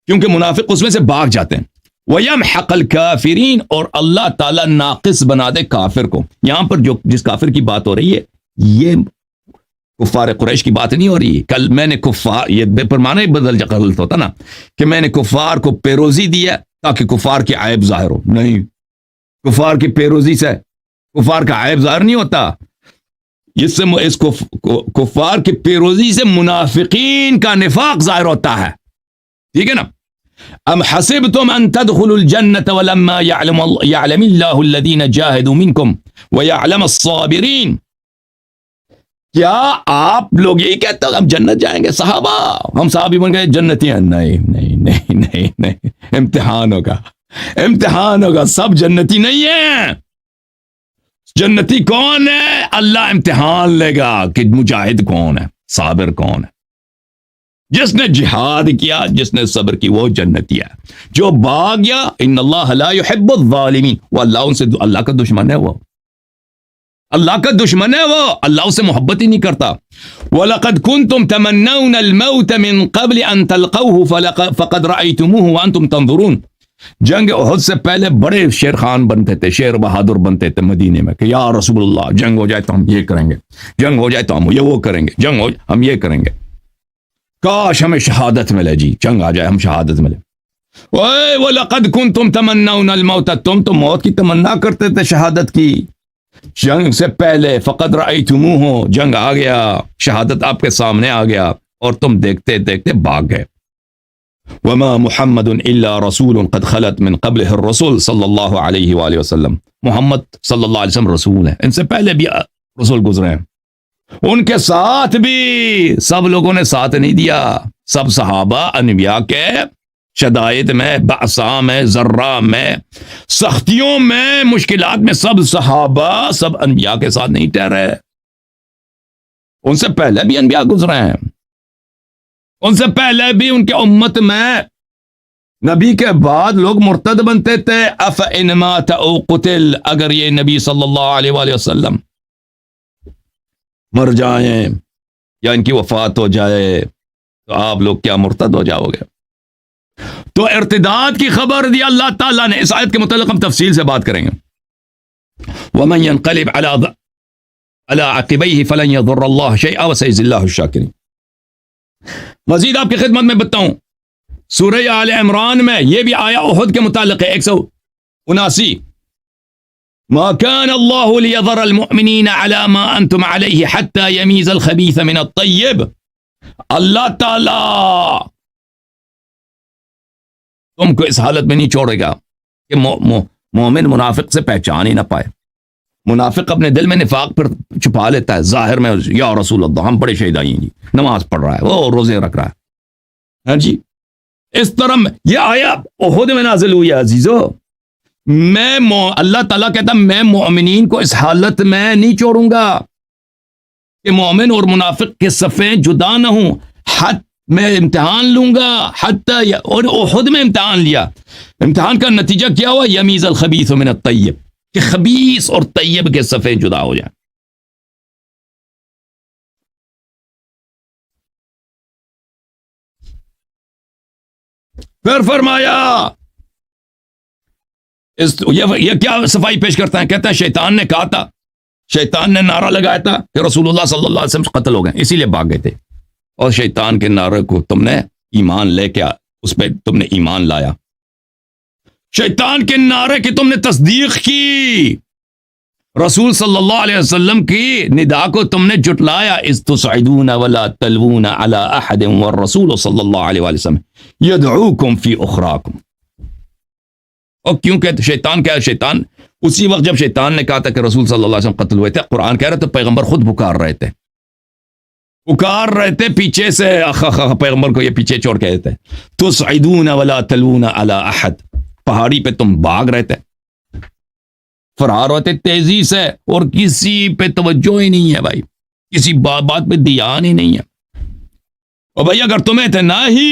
S1: کیونکہ منافق اس میں سے بھاگ جاتے ہیں. وَيَمْحَقَ الْكَافِرِينَ، اور اللہ تعالیٰ ناقص بنا دے کافر کو. یہاں پر جس کافر کی بات ہو رہی ہے یہ کفار قریش کی بات نہیں ہو رہی. کل میں نے کفار، یہ بے پرمانہ ہی بدل غلط ہوتا نا کہ میں نے کفار کو پیروزی دی ہے تاکہ کفار کی عیب ظاہر ہو. نہیں، کفار کی پیروزی سے کفار کا عیب ظاہر نہیں ہوتا. اس کفار کی پیروزی سے منافقین کا نفاق ظاہر ہوتا ہے. ٹھیک ہے نا. ام حسبتم ان تدخلوا الجنة ولما يعلم الله الذين جاهدوا منكم ويعلم الصابرين، کیا آپ لوگ یہی کہتے ہو ہم جنت جائیں گے؟ صحابہ ہم صحابی بن گئے جنتی ہیں؟ نہیں نہیں نہیں نہیں نہیں، امتحان ہوگا، امتحان ہوگا. سب جنتی نہیں ہیں. جنتی کون ہے؟ اللہ امتحان لے گا کہ مجاہد کون ہے، صابر کون ہے. جس نے جہاد کیا، جس نے صبر کی، وہ جنتی ہے. جو بھاگ گیا، ان اللہ لا يحب الظالمین، وہ اللہ کا دشمن ہے. وہ اللہ کا دشمن ہے، وہ اللہ سے محبت ہی نہیں کرتا. وَلَقَدْ كُنْتُمْ تَمَنَّوْنَ الْمَوْتَ مِنْ قَبْلِ أَنْ تَلْقَوْهُ فَقَدْ رَأَيْتُمُوهُ وَأَنْتُمْ تَنْظُرُونَ. جنگ احد سے پہلے بڑے شیر خان بنتے تھے، شیر بہادر بنتے تھے مدینے میں کہ یا رسول اللہ جنگ ہو جائے تو ہم یہ کریں گے، جنگ ہو جائے تو ہم یہ وہ کریں گے، جنگ ہو جائے ہم یہ کریں گے. کاش ہمیں شہادت ملے، جی جنگ آ جائے ہم شہادت ملے. وَلَقَدْ كُنْتُمْ تَمَنَّوْنَ الْمَوْتَ، تم تو موت کی تمنا کرتے تھے شہادت کی جنگ سے پہلے. فَقَدْ رَأَيْتُمُوهُ، جنگ آ گیا، شہادت آپ کے سامنے آ گیا اور تم دیکھتے دیکھتے بھاگ گئے. وما محمد الا رسول قد خلت من قبله الرسل صلی اللہ علیہ وآلہ وسلم. محمد صلی اللہ علیہ وسلم رسول ہیں، ان سے پہلے بھی رسول گزرے ہیں. ان کے ساتھ بھی سب لوگوں نے ساتھ نہیں دیا. سب صحابہ انبیاء کے شدائد میں، بأسا میں، ذرہ میں، سختیوں میں، مشکلات میں، سب صحابہ، سب انبیاء کے ساتھ نہیں ٹھہرے. ان سے پہلے بھی انبیاء گزرے ہیں. ان سے پہلے بھی ان کے امت میں نبی کے بعد لوگ مرتد بنتے تھے. افإن مات او قتل، اگر یہ نبی صلی اللہ علیہ وآلہ وسلم مر جائیں یا ان کی وفات ہو جائے تو آپ لوگ کیا مرتد ہو جاؤ گے؟ تو ارتداد کی خبر دی اللہ تعالیٰ نے. اس آیت کے متعلق ہم تفصیل سے بات کریں گے. وَمَن يَنْقَلِبْ عَلَى عَقِبَيْهِ فَلَنْ يَضُرَّ اللَّهَ شَيْئًا وَسَيَجْزِي اللَّهُ الشَّاكِرِينَ. مزید آپ کی خدمت میں بتاؤں، سورہ آل عمران میں یہ بھی آیا احد کے متعلق ہے، 179. ما كان الله ليذر المؤمنين على ما انتم عليه حتى يميز الخبيث من الطيب. اللہ تعالی تم کو اس حالت میں نہیں چھوڑے گا کہ مومن منافق سے پہچان ہی نہ پائے. منافق اپنے دل میں نفاق پر چھپا لیتا ہے، ظاہر میں یا رسول اللہ ہم بڑے شہید آئی ہیں جی، نماز پڑھ رہا ہے، وہ روزے رکھ رہا ہے. ہاں جی، اس طرح یہ آیا احد میں نازل ہوئی ہے عزیزو. اللہ تعالیٰ کہتا میں مومنین کو اس حالت میں نہیں چھوڑوں گا کہ مومن اور منافق کے صفیں جدا نہ ہوں. میں امتحان لوں گا حتی، اور احد میں امتحان لیا. امتحان کا نتیجہ کیا ہوا؟ یمیز الخبیث من الطیب، کہ خبیث اور طیب کے صفیں جدا ہو جائیں. پھر فرمایا یہ کیا صفائی پیش کرتا ہے؟ کہتا ہے شیطان نے کہا تھا، شیطان نے نعرہ لگایا تھا کہ رسول اللہ صلی اللہ علیہ وسلم قتل ہو گئے، اسی لیے بھاگ گئے تھے. اور شیطان کے نعرے کو تم نے ایمان لے کے اس پہ تم نے ایمان لایا. شیطان کے نعرے کی تم نے تصدیق کی. رسول صلی اللہ علیہ وسلم کی ندا کو تم نے جٹلایا. اذ تصعدون ولا تلوون على احد والرسول صلی اللہ علیہ وسلم يدعوكم في اخراكم. اور کیونکہ شیطان کیا ہے؟ شیطان اسی وقت جب شیطان نے کہا تھا کہ رسول صلی اللہ علیہ وسلم قتل ہوئے تھے، قرآن کہہ رہے تھے پیغمبر خود پکار رہے تھے پیچھے سے، پیغمبر کو یہ پیچھے چھوڑ کے تھے. تصعدون ولا تلوون على احد، پہاڑی پہ تم بھاگ رہے تھے، فرار ہوتے تیزی سے، اور کسی پہ توجہ ہی نہیں ہے بھائی، کسی بات پہ دھیان ہی نہیں ہے. اور بھائی اگر تمہیں تھے نہ ہی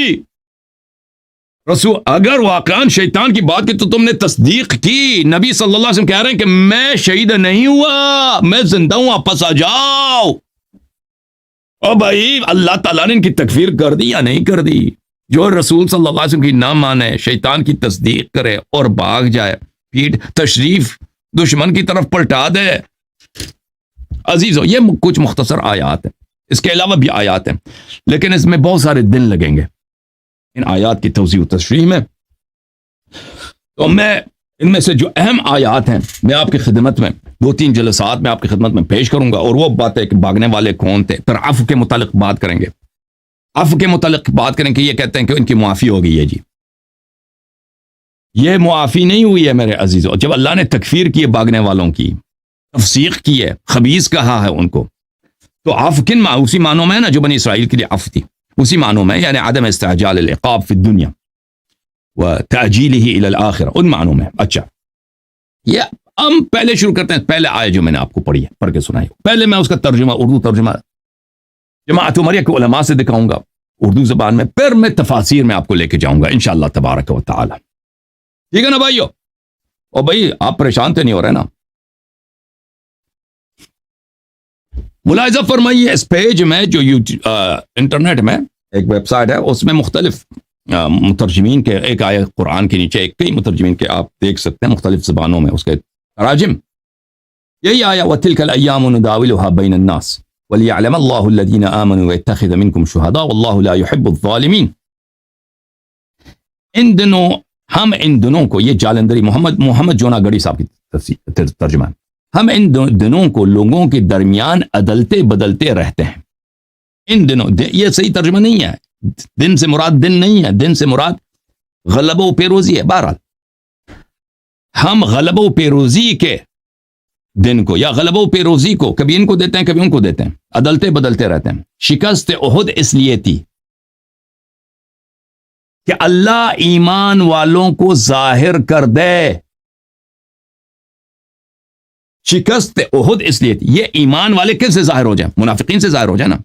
S1: رسول، اگر واقعاً شیطان کی بات کی تو تم نے تصدیق کی. نبی صلی اللہ علیہ وسلم کہہ رہے ہیں کہ میں شہید نہیں ہوا، میں زندہ ہوں، واپس آ جاؤ. اور بھائی اللہ تعالیٰ نے ان کی تکفیر کر دی یا نہیں کر دی؟ جو رسول صلی اللہ علیہ وسلم کی نہ مانے، شیطان کی تصدیق کرے اور بھاگ جائے، پیٹ تشریف دشمن کی طرف پلٹا دے. عزیزو یہ کچھ مختصر آیات ہیں، اس کے علاوہ بھی آیات ہیں، لیکن اس میں بہت سارے دن لگیں گے ان آیات کی توضیح و تشریح میں. تو میں ان میں سے جو اہم آیات ہیں میں آپ کی خدمت میں 2-3 جلسات میں آپ کی خدمت میں پیش کروں گا. اور وہ بات ہے کہ بھاگنے والے کون تھے. پھر عفو کے متعلق بات کریں گے، عفو کے متعلق بات کریں کہ یہ کہتے ہیں کہ ان کی معافی ہو گئی ہے. جی یہ معافی نہیں ہوئی ہے میرے عزیزو. جب اللہ نے تکفیر کی ہے بھاگنے والوں کی، تفسیق کی ہے، خبیث کہا ہے ان کو، تو عفو کن اسی معنوں میں نا جو بنی اسرائیل کے لیے عفو تھی، اسی معنوں میں، یعنی عدم استعجال العقاب فی الدنیا وتعجیلہ الی الآخرہ، ان معنوں میں. اچھا یہ ہم پہلے شروع کرتے ہیں. پہلے آیت جو میں نے آپ کو پڑھی ہے، پڑھ کے سنائی، پہلے میں اس کا ترجمہ، اردو ترجمہ جماعت عمریہ کے علماء سے دکھاؤں گا اردو زبان میں، پھر میں تفاسیر میں آپ کو لے کے جاؤں گا انشاءاللہ تبارک و تعالی. ٹھیک ہے نا بھائیو؟ اور بھائی آپ پریشان تو نہیں ہو رہے نا؟ ملاحظہ فرمائیے اس پیج میں جو انٹرنیٹ میں ایک ویب سائٹ ہے، اس میں مختلف مترجمین کے، ایک آیت قرآن کے نیچے کئی مترجمین کے آپ دیکھ سکتے ہیں مختلف زبانوں میں اس کے تراجم. یہی آیا وَتِلْكَ الْأَيَّامُ نُدَاوِلُهَا بَيْنَ النَّاسِ وَلِيَعْلَمَ اللَّهُ الَّذِينَ آمَنُوا وَيَتَّخِذَ مِنْكُمْ شُهَدَاءَ وَاللَّهُ لَا يُحِبُّ الظَّالِمِينَ. ان دنوں کو، یہ جالندری محمد جونا گڑی صاحب کی ترجمہ ہے، ہم ان دنوں کو لوگوں کے درمیان عدلتے بدلتے رہتے ہیں. ان دنوں، یہ صحیح ترجمہ نہیں ہے، دن سے مراد دن نہیں ہے، دن سے مراد غلبہ و پیروزی ہے. بہرحال ہم غلبہ و پیروزی کے دن کو یا غلبہ و پیروزی کو کبھی ان کو دیتے ہیں کبھی ان کو دیتے ہیں، عدلتے بدلتے رہتے ہیں. شکست احد اس لیے تھی کہ اللہ ایمان والوں کو ظاہر کر دے. شکست احد اس لیے تھی، یہ ایمان والے کس سے ظاہر ہو جائیں؟ منافقین سے ظاہر ہو جائے نا،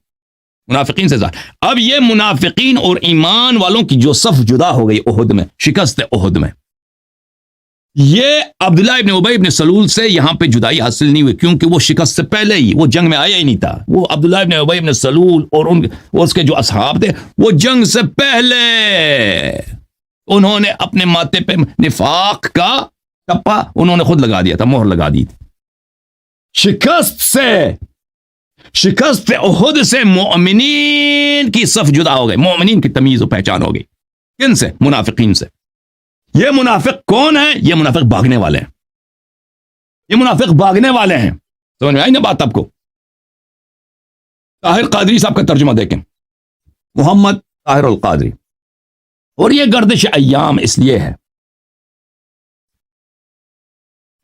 S1: منافقین سے ظاہر. اب یہ منافقین اور ایمان والوں کی جو صف جدا ہو گئی احد میں، شکست احد میں، یہ عبداللہ ابن ابی ابن سلول سے یہاں پہ جدائی حاصل نہیں ہوئی، کیونکہ وہ شکست سے پہلے ہی وہ جنگ میں آیا ہی نہیں تھا. وہ عبداللہ ابن ابی ابن سلول اور اس کے جو اصحاب تھے وہ جنگ سے پہلے انہوں نے اپنے ماتھے پہ نفاق کا ٹپا انہوں نے خود لگا دیا تھا، مہر لگا دی تھی. شکست احد سے مومنین کی صف جدا ہو گئے، مومنین کی تمیز و پہچان ہو گئی. کن سے؟ منافقین سے. یہ منافق کون ہے؟ یہ منافق بھاگنے والے ہیں، یہ منافق بھاگنے والے ہیں. سمجھ میں آئی نا بات آپ کو؟ طاہر قادری صاحب کا ترجمہ دیکھیں، محمد طاہر القادری. اور یہ گردش ایام اس لیے ہے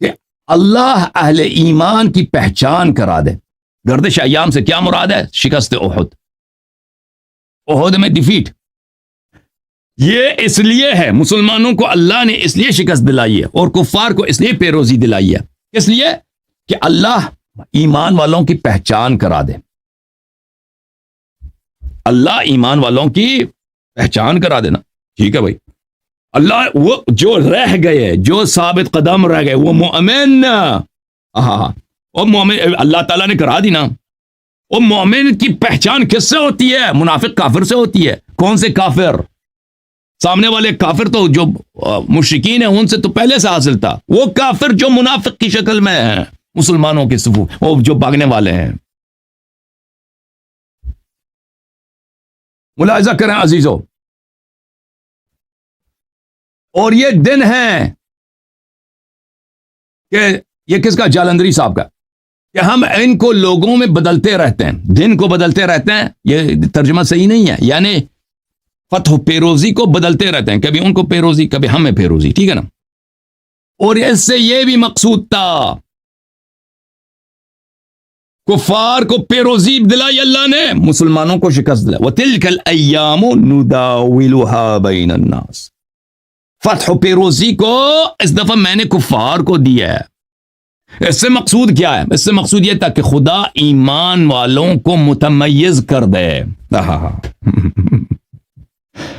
S1: کہ اللہ اہل ایمان کی پہچان کرا دے. گردش ایام سے کیا مراد ہے؟ شکست احد، احد میں ڈیفیٹ. یہ اس لیے ہے، مسلمانوں کو اللہ نے اس لیے شکست دلائی ہے اور کفار کو اس لیے پیروزی دلائی ہے. اس لیے کہ اللہ ایمان والوں کی پہچان کرا دے. اللہ ایمان والوں کی پہچان کرا دینا. ٹھیک ہے بھائی، اللہ وہ جو رہ گئے، جو ثابت قدم رہ گئے، وہ مومن، اور مومن اللہ تعالیٰ نے کرا دی نا. وہ مومن کی پہچان کس سے ہوتی ہے؟ منافق کافر سے ہوتی ہے. کون سے کافر؟ سامنے والے کافر تو جو مشرکین ہیں ان سے تو پہلے سے حاصل تھا. وہ کافر جو منافق کی شکل میں ہیں، مسلمانوں کے صفوف، وہ جو بھاگنے والے ہیں. ملاحظہ کریں عزیزو. اور یہ دن ہے کہ یہ کس کا؟ جالندری صاحب کا، کہ ہم ان کو لوگوں میں بدلتے رہتے ہیں، دن کو بدلتے رہتے ہیں. یہ ترجمہ صحیح نہیں ہے، یعنی فتح و پیروزی کو بدلتے رہتے ہیں، کبھی ان کو پیروزی کبھی ہمیں پیروزی. ٹھیک ہے نا؟ اور اس سے یہ بھی مقصود تھا، کفار کو پیروزی دلائی اللہ نے، مسلمانوں کو شکست دلائی. وَتِلْكَ الْأَيَّامُ نُدَاوِلُهَا بَيْنَ النَّاسِ. فتح و پیروزی کو اس دفعہ میں نے کفار کو دیا ہے. اس سے مقصود کیا ہے؟ اس سے مقصود یہ تھا کہ خدا ایمان والوں کو متمیز کر دے.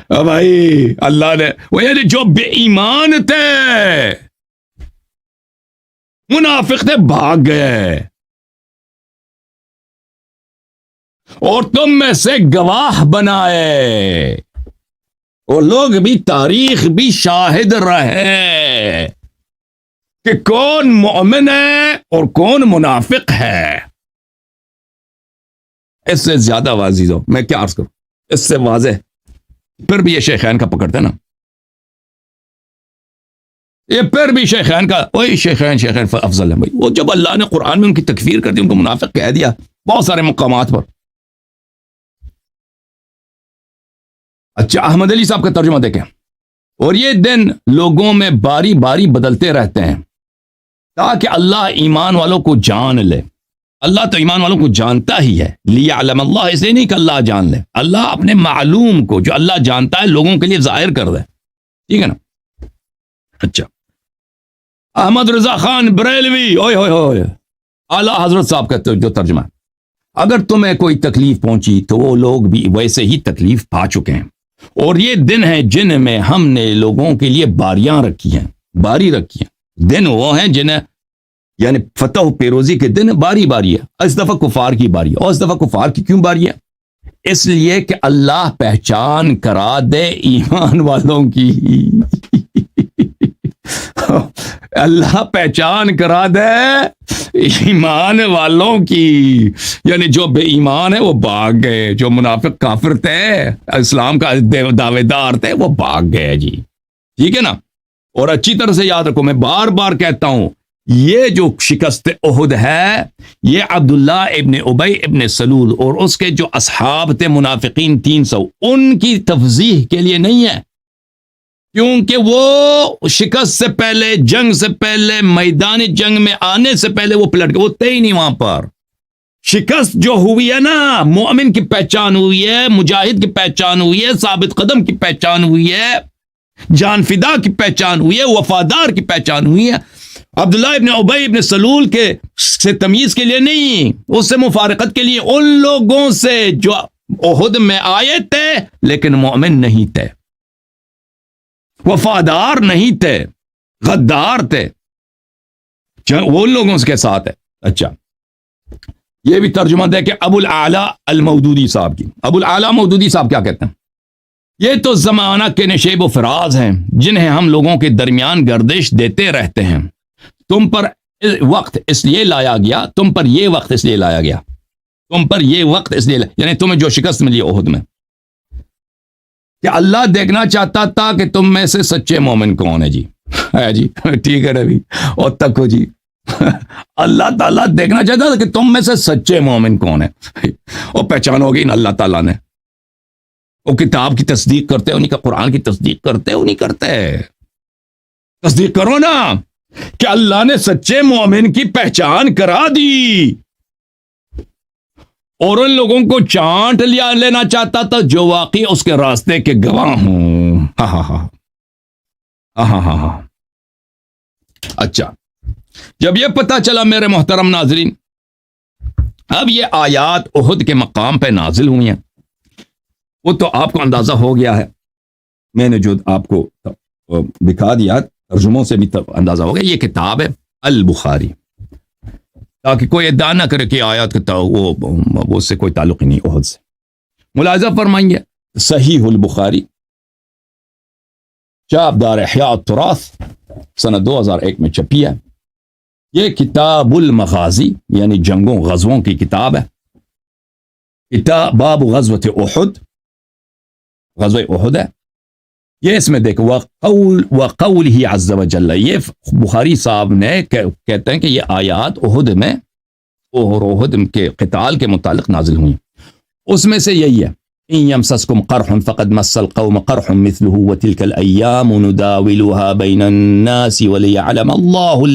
S1: بھائی اللہ نے وہ یعنی جو بے ایمان تھے، منافق تھے، بھاگ گئے، اور تم میں سے گواہ بنائے، اور لوگ بھی، تاریخ بھی شاہد رہے کہ کون مومن ہے اور کون منافق ہے. اس سے زیادہ واضح ہو میں کیا عرض کروں، اس سے واضح پھر بھی یہ شیخین کا پکڑتے نا، یہ پھر بھی شیخین کا، وہی شیخین افضل ہیں بھائی. وہ جب اللہ نے قرآن میں ان کی تکفیر کر دی، ان کو منافق کہہ دیا بہت سارے مقامات پر. اچھا احمد علی صاحب کا ترجمہ دیکھیں. اور یہ دن لوگوں میں باری باری بدلتے رہتے ہیں تاکہ اللہ ایمان والوں کو جان لے. اللہ تو ایمان والوں کو جانتا ہی ہے. لیعلم اللہ، اس لیے نہیں کہ اللہ جان لے، اللہ اپنے معلوم کو جو اللہ جانتا ہے لوگوں کے لیے ظاہر کر دے. ٹھیک ہے نا؟ اچھا احمد رضا خان بریلوی، اوئے ہوئے ہوئے، اعلیٰ حضرت صاحب کا جو ترجمہ، اگر تمہیں کوئی تکلیف پہنچی تو وہ لوگ بھی ویسے ہی تکلیف پا چکے ہیں. اور یہ دن ہیں جن میں ہم نے لوگوں کے لیے باریاں رکھی ہیں. باری رکھی ہیں، دن وہ ہیں جنہیں، یعنی فتح و پیروزی کے دن باری باری ہے. اس دفعہ کفار کی باری ہے. اور اس دفعہ کفار کی کیوں باری ہے؟ اس لیے کہ اللہ پہچان کرا دے ایمان والوں کی. اللہ پہچان کرا دے ایمان والوں کی، یعنی جو بے ایمان ہے وہ بھاگ گئے، جو منافق کافر تھے، اسلام کا دعوے دار تھے، وہ بھاگ گئے جی. ٹھیک ہے نا؟ اور اچھی طرح سے یاد رکھو، میں بار بار کہتا ہوں یہ جو شکست احد ہے یہ عبداللہ ابن ابی ابن سلول اور اس کے جو اصحاب تھے منافقین 300 ان کی تفضیح کے لیے نہیں ہے، کیونکہ وہ شکست سے پہلے، جنگ سے پہلے، میدان جنگ میں آنے سے پہلے وہ پلٹ گئے، وہ تھے ہی نہیں وہاں پر۔ شکست جو ہوئی ہے نا، مومن کی پہچان ہوئی ہے، مجاہد کی پہچان ہوئی ہے، ثابت قدم کی پہچان ہوئی ہے، جان فدا کی پہچان ہوئی ہے، وفادار کی پہچان ہوئی ہے۔ عبداللہ ابن ابی ابن سلول کے سے تمیز کے لیے نہیں، اس سے مفارقت کے لیے، ان لوگوں سے جو احد میں آئے تھے لیکن مومن نہیں تھے، وفادار نہیں تھے، غدار تھے، وہ ان لوگوں کے ساتھ ہے۔ اچھا، یہ بھی ترجمہ دے کہ ابو الاعلی المودودی صاحب کی۔ ابو الاعلی مودودی صاحب کیا کہتے ہیں؟ یہ تو زمانہ کے نشیب و فراز ہیں جنہیں ہم لوگوں کے درمیان گردش دیتے رہتے ہیں۔ تم پر وقت اس لیے لایا گیا، تم پر یہ وقت اس لیے لایا گیا، تم پر یہ وقت اس لیے یعنی تمہیں جو شکست ملی احد میں، کہ اللہ دیکھنا چاہتا تھا کہ تم میں سے سچے مومن کون ہے جی۔ ہے جی، ٹھیک ہے نبی، اور تک ہو جی۔ اللہ تعالیٰ دیکھنا چاہتا تھا کہ تم میں سے سچے مومن کون ہے، اور پہچان ہوگی نا اللہ تعالیٰ نے۔ وہ کتاب کی تصدیق کرتے انہیں کا، قرآن کی تصدیق کرتے انہیں کرتے، تصدیق کرو نا کہ اللہ نے سچے مومن کی پہچان کرا دی، اور ان لوگوں کو چانٹ لینا چاہتا تھا جو واقعی اس کے راستے کے گواہ ہوں۔ ہاں ہاں ہاں ہاں ہاں ہاں۔ اچھا، جب یہ پتہ چلا میرے محترم ناظرین، اب یہ آیات احد کے مقام پہ نازل ہوئی ہیں، وہ تو آپ کو اندازہ ہو گیا ہے، میں نے جو آپ کو دکھا دیا ترجموں سے بھی اندازہ ہو گیا۔ یہ کتاب ہے البخاری، تاکہ کوئی ادعا نہ کرے کہ آیات کا وہ اس سے کوئی تعلق ہی نہیں احد سے۔ ملاحظہ فرمائیے، صحیح البخاری، چاپ دار احیاء التراث، سنہ 2001 میں چھپی ہے۔ یہ کتاب المغازی یعنی جنگوں غزووں کی کتاب ہے۔ کتاب باب غزوۃ احد، غزوہ احد ہے یہ، اس میں دیکھو وقولہ عز وجل، یہ بخاری صاحب نے کہتے ہیں کہ یہ آیات احد میں اور احد کے قتال کے متعلق نازل ہوئی، اس میں سے یہی ہے ان یمسسکم قرح فقد مس القوم قرح مثله وتلك الايام نداولها بين الناس وليعلم الله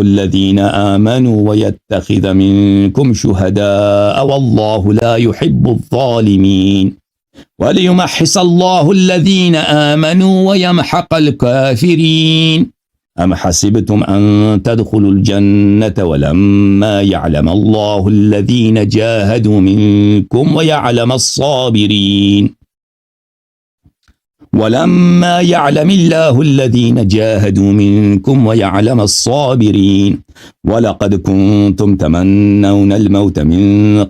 S1: الذين آمنوا ويتخذ منكم شهداء والله لا يحب الظالمين وليمحص الله الذين آمنوا ويمحق الكافرين أم حسبتم أن تدخلوا الجنة ولما يعلم الله الذين جاهدوا منكم ويعلم الصابرين ولما يعلم الله الذين جاهدوا منكم ويعلم الصابرين ولقد كنتم تمنون الموت من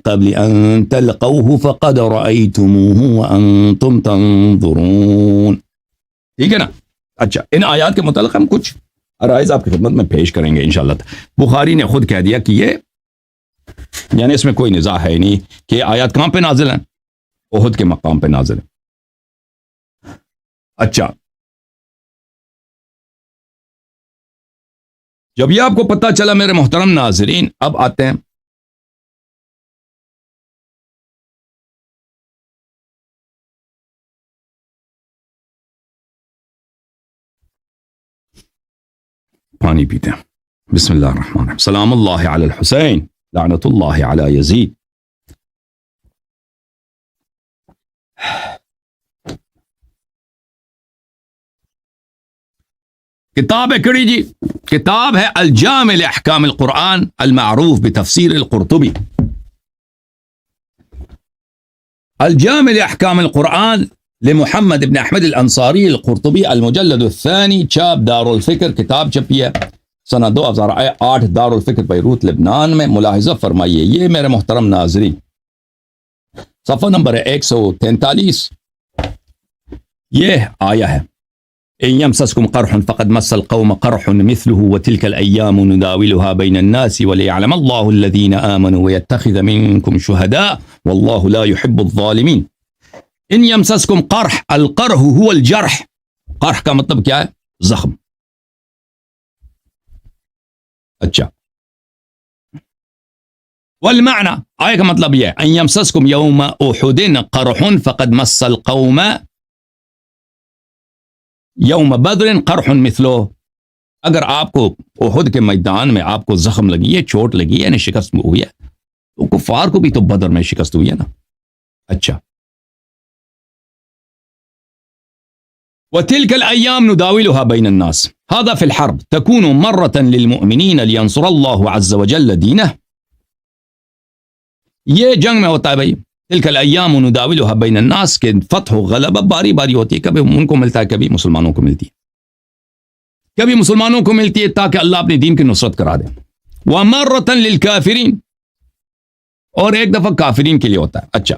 S1: قبل أن تلقوه فقد رأيتموه وأنتم تنظرون۔ ٹھیک ہے نا؟ اچھا، ان آیات کے متعلق ہم کچھ عرائض آپ کی خدمت میں پیش کریں گے انشاءاللہ۔ بخاری نے خود کہہ دیا کہ یہ یعنی اس میں کوئی نزاع ہے نہیں کہ آیات کہاں پہ نازل ہیں، احد کے مقام پہ نازل ہیں۔ اچھا، جب یہ آپ کو پتہ چلا میرے محترم ناظرین، اب آتے ہیں پانی پیتے ہیں۔ بسم اللہ الرحمن الرحیم، سلام اللہ علی الحسین لعنت اللہ علی یزید۔ کتاب ہے کڑی جی، کتاب ہے الجامع لاحکام القرآن المعروف بتفسیر القرطبی۔ الجامع لاحکام القرآن لمحمد ابن احمد الانصاری القرطبی المجلد الثانی، چاپ دار الفکر، کتاب چھپی ہے سنہ 2008 دار الفکر بیروت لبنان میں۔ ملاحظہ فرمائیے، یہ میرے محترم ناظرین صفحہ نمبر 143، یہ آیا ہے إن يمسسكم قرح فقد مس القوم قرح مثله وتلك الأيام نداولها بين الناس وليعلم الله الذين آمنوا ويتخذ منكم شهداء والله لا يحب الظالمين۔ إن يمسسكم قرح، القرح هو الجرح، قرح کا مطلب کیا ہے؟ زخم. اچھا والمعنى آئے کا مطلب یہ ان یمسسکم یوم احد قرح فقد مس القوم یوم بدر قرح مثلو. اگر آپ کو احد کے میدان میں آپ کو زخم لگی ہے, چوٹ لگی ہے, یعنی شکست ہوئی ہے, تو کفار کو بھی تو بدر میں شکست ہوئی ہے نا. اچھا وتلك الأيام نداولها بين الناس هذا في الحرب تكون مرة للمؤمنين لينصر الله عز وجل دينه. یہ جنگ میں ہوتا ہے بھائی. تلك الأيام نداولها بين الناس کہ فتح و غلبہ باری باری ہوتی ہے, کبھی ان کو ملتا ہے کبھی مسلمانوں کو ملتی ہے, کبھی مسلمانوں کو ملتی ہے تاکہ اللہ اپنے دین کی نصرت کرا دے. ومرة للكافرين اور ایک دفعہ کافرین کے لیے ہوتا ہے. اچھا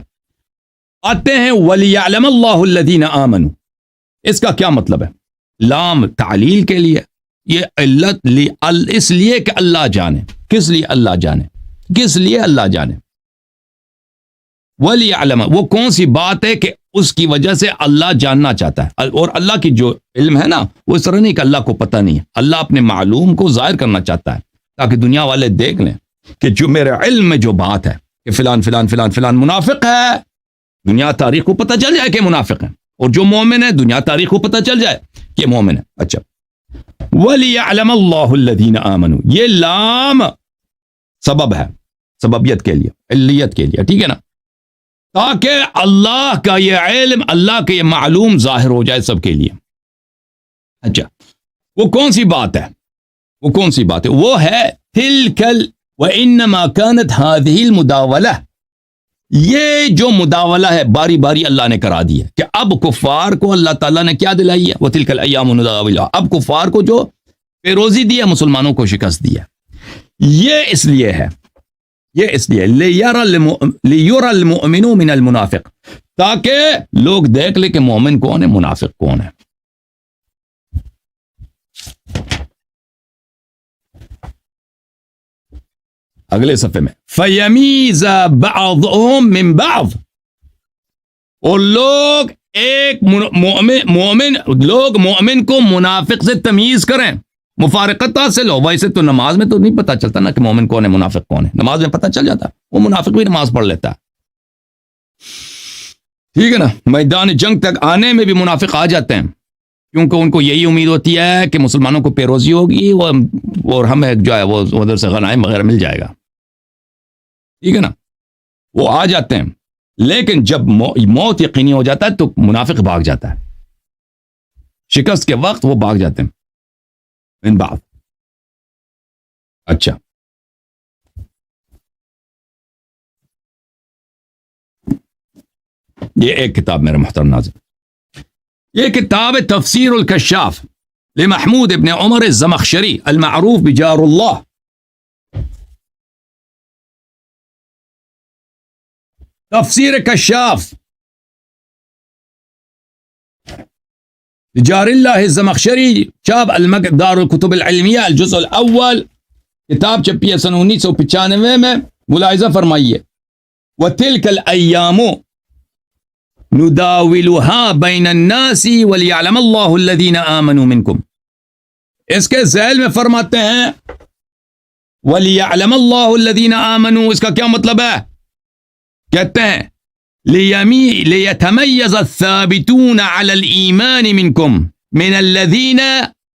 S1: آتے ہیں وَلِيَعْلَمَ اللَّهُ الَّذِينَ آمَنُوا. اس کا کیا مطلب ہے؟ لام تعلیل کے لیے, یہ علت اس لیے کہ اللہ جانے. کس لیے اللہ جانے؟ کس لیے اللہ جانے؟ وَلِيَعْلَمَ وہ کون سی بات ہے کہ اس کی وجہ سے اللہ جاننا چاہتا ہے. اور اللہ کی جو علم ہے نا وہ اس طرح نہیں کہ اللہ کو پتہ نہیں ہے. اللہ اپنے معلوم کو ظاہر کرنا چاہتا ہے تاکہ دنیا والے دیکھ لیں کہ جو میرے علم میں جو بات ہے کہ فلان فلان فلان فلان منافق ہے, دنیا تاریخ کو پتہ چل جائے کہ منافق ہے, اور جو مومن ہے دنیا تاریخ کو پتہ چل جائے کہ مومن ہے. اچھا وَلِيَعْلَمَ اللَّهُ الَّذِينَ آمَنُوا, یہ لام سبب ہے, سببیت کے لیے, علیت کے لیے, ٹھیک ہے نا, تاکہ اللہ کا یہ علم, اللہ کا یہ معلوم ظاہر ہو جائے سب کے لیے. اچھا وہ کون سی بات ہے؟ وہ کون سی بات ہے؟ وہ ہے تِلْكَ وَإِنَّمَا كَانَتْ هَذِهِ الْمُدَاوَلَةِ. یہ جو مداولہ ہے باری باری اللہ نے کرا دی ہے کہ اب کفار کو اللہ تعالیٰ نے کیا دلائی ہے؟ وَتِلْكَ الْأَيَّامُ نُدَاوِلُهَا. اب کفار کو جو پیروزی دی ہے, مسلمانوں کو شکست دی ہے. یہ اس لیے ہے, یہ اس لیے لِيُرَى الْمُؤْمِنُ مِنَ الْمُنَافِقِ, تاکہ لوگ دیکھ لیں کہ مومن کون ہے, منافق کون ہے. اگلے صفحے میں فَيَمِيزَ بَعْضُهُمْ مِنْ بَعْضٍ, اور لوگ ایک مومن کو منافق سے تمیز کریں, مفارقت حاصل ہو. ویسے تو نماز میں تو نہیں پتہ چلتا نا کہ مومن کون ہے منافق کون ہے, نماز میں پتہ چل جاتا ہے, وہ منافق بھی نماز پڑھ لیتا ہے, ٹھیک ہے نا. میدان جنگ تک آنے میں بھی منافق آ جاتے ہیں کیونکہ ان کو یہی امید ہوتی ہے کہ مسلمانوں کو پیروزی ہوگی اور ہمیں جو ہے وہ ادھر سے غنائم وغیرہ مل جائے گا, ٹھیک ہے نا. وہ آ جاتے ہیں, لیکن جب موت یقینی ہو جاتا ہے تو منافق بھاگ جاتا ہے. شکست کے وقت وہ بھاگ جاتے ہیں ان بات. اچھا یہ ایک کتاب میرے محترم ناظرین, یہ کتاب ہے تفسیر الکشاف لمحمود ابن عمر الزمخشری المعروف بجار اللہ. تفسیر کشاف جار اللہ الزمخشری, چاپ دار الکتب العلمیہ, الجزء الاول, کتاب چھپی ہے سن 1995 میں. ملاحظہ فرمائیے وَتِلْكَ الْأَيَّامُ نُدَاوِلُهَا بَيْنَ النَّاسِ وَلِيَعْلَمَ اللَّهُ الَّذِينَ آمَنُوا مِنْكُمْ. اس کے ذیل میں فرماتے ہیں وَلِيَعْلَمَ اللَّهُ الَّذِينَ آمَنُوا, اس کا کیا مطلب ہے؟ کہتے ہیں لِيَتَمَيَّزَ الثَّابِتُونَ عَلَى الْإِيمَانِ مِنْكُمْ مِنَ الَّذِينَ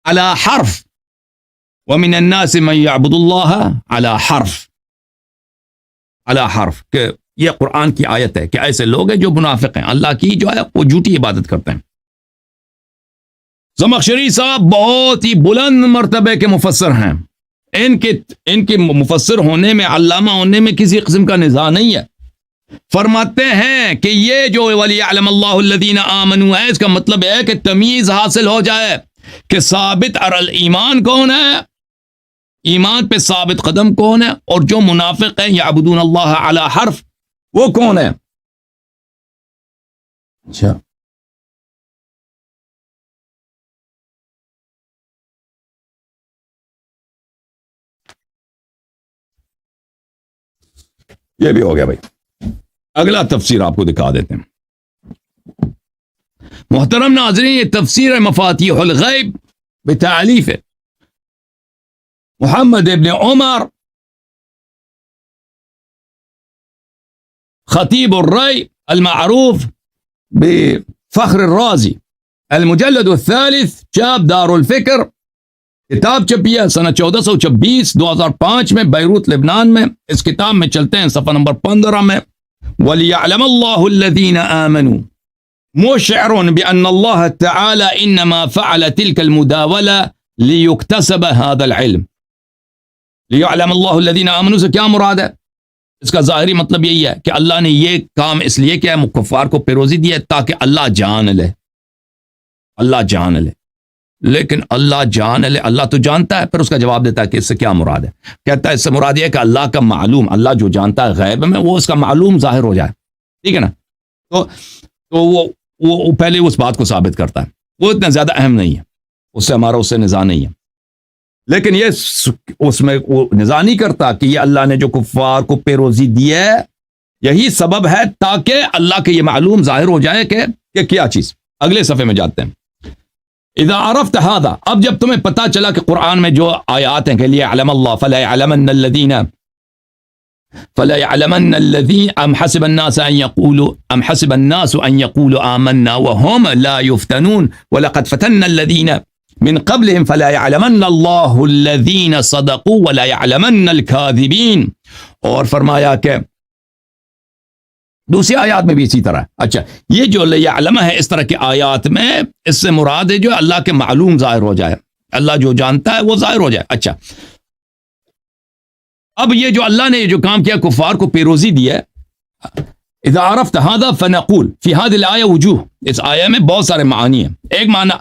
S1: عَلَى حَرْفٍ وَمِنَ النَّاسِ مَنْ يَعْبُدُ اللَّهَ عَلَى حَرْفٍ. عَلَى حَرْفٍ کہ یہ قرآن کی آیت ہے کہ ایسے لوگ ہیں جو منافق ہیں, اللہ کی جو ہے وہ جھوٹی عبادت کرتے ہیں. زمخشری صاحب بہت ہی بلند مرتبے کے مفسر ہیں. ان کے مفسر ہونے میں, علامہ ہونے میں کسی قسم کا نزاع نہیں ہے. فرماتے ہیں کہ یہ جو وَلِيَعْلَمَ اللَّهُ الَّذِينَ آمَنُوا ہے, اس کا مطلب ہے کہ تمیز حاصل ہو جائے کہ ثابت ایمان کون ہے, ایمان پہ ثابت قدم کون ہے, اور جو منافق ہیں یعبدون اللہ علی حرف وہ کون ہے. اچھا یہ بھی ہو گیا بھائی. اگلا تفسیر آپ کو دکھا دیتے ہیں. محترم ناظرین, یہ تفسیر مفاتیح الغیب بتأليفه محمد بن عمر خطيب الري المعروف بفخر الرازي، المجلد الثالث جاب دار الفکر، کتاب چھپی ہے سنہ 1426 2005 میں بیروت لبنان میں. اس کتاب میں چلتے ہیں صفحہ نمبر 15 میں. وَلِيَعْلَمَ اللَّهُ الَّذِينَ آمَنُوا مشعر بأن الله تعالى إنما فعل تلك المداولة ليكتسب هذا العلم. ليعلم الله الذين آمنوا سے کیا مراد ہے؟ اس کا ظاہری مطلب یہی ہے کہ اللہ نے یہ کام اس لیے کیا ہے، کفار کو پیروزی دی ہے تاکہ اللہ جان لے. اللہ جان لے. لیکن اللہ جان لے، اللہ تو جانتا ہے. پھر اس کا جواب دیتا ہے کہ اس سے کیا مراد ہے. کہتا ہے اس سے مراد یہ ہے کہ اللہ کا معلوم، اللہ جو جانتا ہے غیب میں، وہ اس کا معلوم ظاہر ہو جائے. ٹھیک ہے نا. تو وہ پہلے اس بات کو ثابت کرتا ہے. وہ اتنا زیادہ اہم نہیں ہے، اس سے ہمارا اس سے نزاع نہیں ہے. لیکن یہ اس میں وہ نزاع نہیں کرتا کہ یہ اللہ نے جو کفار کو پیروزی دی ہے یہی سبب ہے تاکہ اللہ کے یہ معلوم ظاہر ہو جائے کہ کیا چیز. اگلے صفحے میں جاتے ہیں. اذا عرفت هذا، اب جب تمہیں پتا چلا کہ قرآن میں جو آیات ہیں کہ ليعلم الله فلا يعلمن الذين ام حسب الناس ان يقولوا آمنا وهم لا يفتنون ولقد فتنا الذين من قبلهم فلا يعلمن الله الذين صدقوا ولا يعلمن الكاذبين. اور فرمایا کہ دوسری آیات میں بھی اسی طرح. اچھا، یہ جو لیعلم ہے اس طرح کی آیات میں اس سے مراد ہے جو اللہ کے معلوم ظاہر ہو جائے، اللہ جو جانتا ہے وہ ظاہر ہو جائے. اچھا، اب یہ جو اللہ نے جو کام کیا کفار کو پیروزی دی ہے. اذا عرفت هذا فنقول في هذه الآية وجوه، اس آیہ میں بہت سارے معانی ہیں. ایک معنی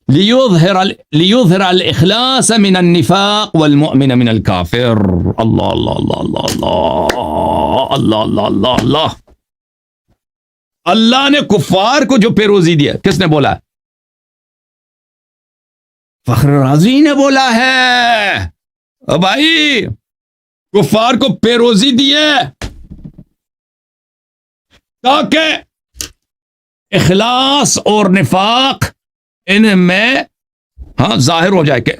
S1: ليظهر الإخلاص من النفاق والمؤمن من الكافر. اللہ اللہ اللہ اللہ اللہ اللہ اللہ اللہ اللہ. اللہ نے کفار کو جو پیروزی دی ہے، کس نے بولا ہے؟ فخر رازی نے بولا ہے. او بھائی، کفار کو پیروزی دی ہے تاکہ اخلاص اور نفاق ان میں ظاہر ہو جائے کہ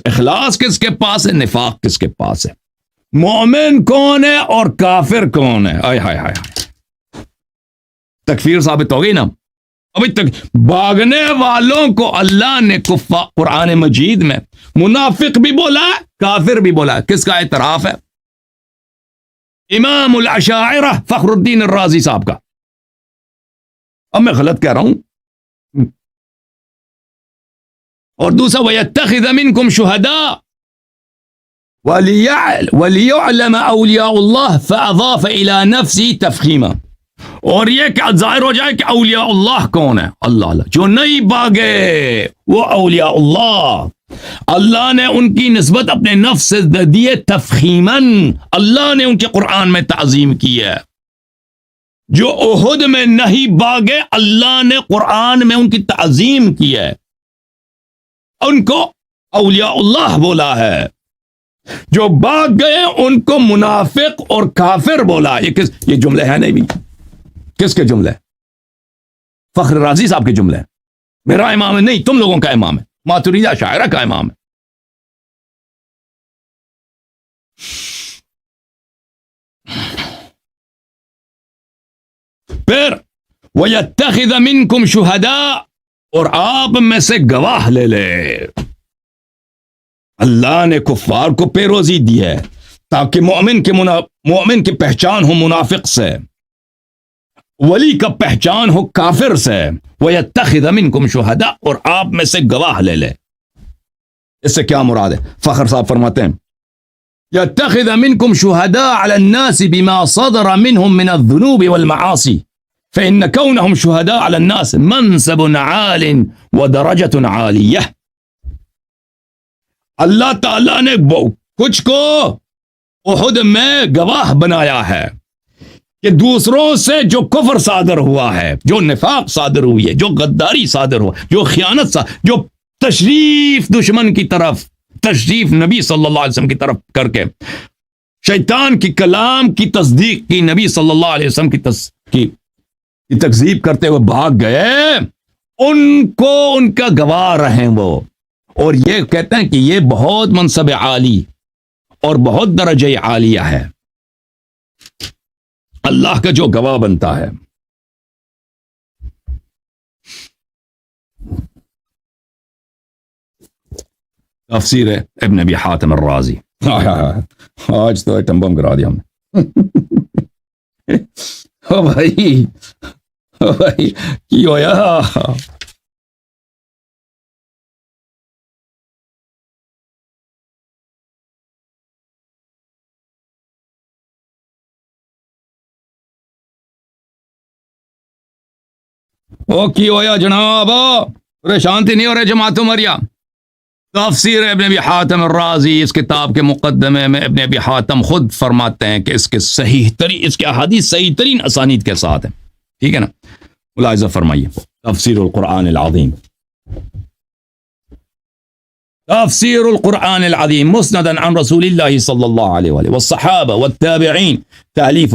S1: اخلاص کس کے پاس ہے، نفاق کس کے پاس ہے، مومن کون ہے اور کافر کون ہے. آئے ہائے ہائے، تکفیر ثابت ہو گئی نا. ابھی تک بھاگنے والوں کو اللہ نے قرآن مجید میں منافق بھی بولا ہے، کافر بھی بولا ہے. کس کا اعتراف ہے؟ امام الاشاعرہ فخر الدین الرازی صاحب کا. اب میں غلط کہہ رہا ہوں. اور دوسرا وَيَتَّخِذَ مِنْكُمْ شُهَدَاءَ وَلِيُعْلَمَ أَوْلِيَاءُ اللَّهِ فَأَضَافَ إِلَى نَفْسِهِ تَفْخِيمًا. اور یہ کہ ظاہر ہو جائے کہ اولیاء اللہ کون ہے. اللہ اللہ جو نہیں بھاگے وہ اولیاء اللہ. اللہ نے ان کی نسبت اپنے نفس سے دیے تفخیماً. اللہ نے ان کے قرآن میں تعظیم کی ہے. جو احد میں نہیں بھاگے اللہ نے قرآن میں ان کی تعظیم کی ہے، ان کو اولیاء اللہ بولا ہے. جو بھاگ گئے ان کو منافق اور کافر بولا. یہ جملے ہیں نہیں بھی، کس کے جملے؟ فخر رازی صاحب کے جملے. میرا امام ہے نہیں، تم لوگوں کا امام ہے، ماتریدی شاعرہ کا امام ہے. پھر وَيَتَّخِذَ مِنْكُمْ شُهَدَاءَ، اور آپ میں سے گواہ لے لے. اللہ نے کفار کو پیروزی دی ہے تاکہ مومن کی پہچان ہو منافق سے، ولی کا پہچان ہو کافر سے. وَيَتَّخِذَ مِنْكُمْ شُهَدَاءَ، اور آپ میں سے گواہ لے لے. اس سے کیا مراد ہے؟ فخر صاحب فرماتے ہیں يَتَّخِذَ مِنْكُمْ شُهَدَاءَ عَلَى النَّاسِ بِمَا صَدَرَ مِنْهُمْ مِنَ الذُّنُوبِ وَالْمَعَاصِي فَإِنَّ كَوْنَهُمْ شُهَدَاءَ عَلَى النَّاسِ مَنْصَبٌ عَالٍ وَدَرَجَةٌ عَالِيَّةٌ. اللہ تعالیٰ نے کچھ کو احد میں گواہ بنایا ہے کہ دوسروں سے جو کفر صادر ہوا ہے، جو نفاق صادر ہوئی ہے، جو غداری صادر ہوا، جو خیانت جو تشریف دشمن کی طرف، تشریف نبی صلی اللہ علیہ وسلم کی طرف کر کے شیطان کی کلام کی تصدیق کی، نبی صلی اللہ علیہ وسلم کی تکذیب کرتے ہوئے بھاگ گئے، ان کو ان کا گواہ رہیں وہ. اور یہ کہتے ہیں کہ یہ بہت منصب عالی اور بہت درجہ عالیہ ہے، اللہ کا جو گواہ بنتا ہے۔ تفسیر ہے ابن ابی حاتم الرازی۔ آج تو ایٹم بم کرا دیا ہم نے۔ او بھائی کی ہویا؟ او کی ہویا جناب؟ پریشانتی نہیں ہو رہے جماعت مریا؟ تفسیر ابن ابی حاتم الرازی، اس کتاب کے مقدمے میں ابن ابی حاتم خود فرماتے ہیں کہ اس کے اس کے احادیث صحیح ترین اسانید کے ساتھ ہیں، ٹھیک ہے نا؟ ملاحظہ فرمائیے، تفسیر القرآن العظیم، تفسیر القرآن العظیم مسندا عن رسول اللہ صلی اللہ علیہ وآلہ والصحابہ والتابعین، تالیف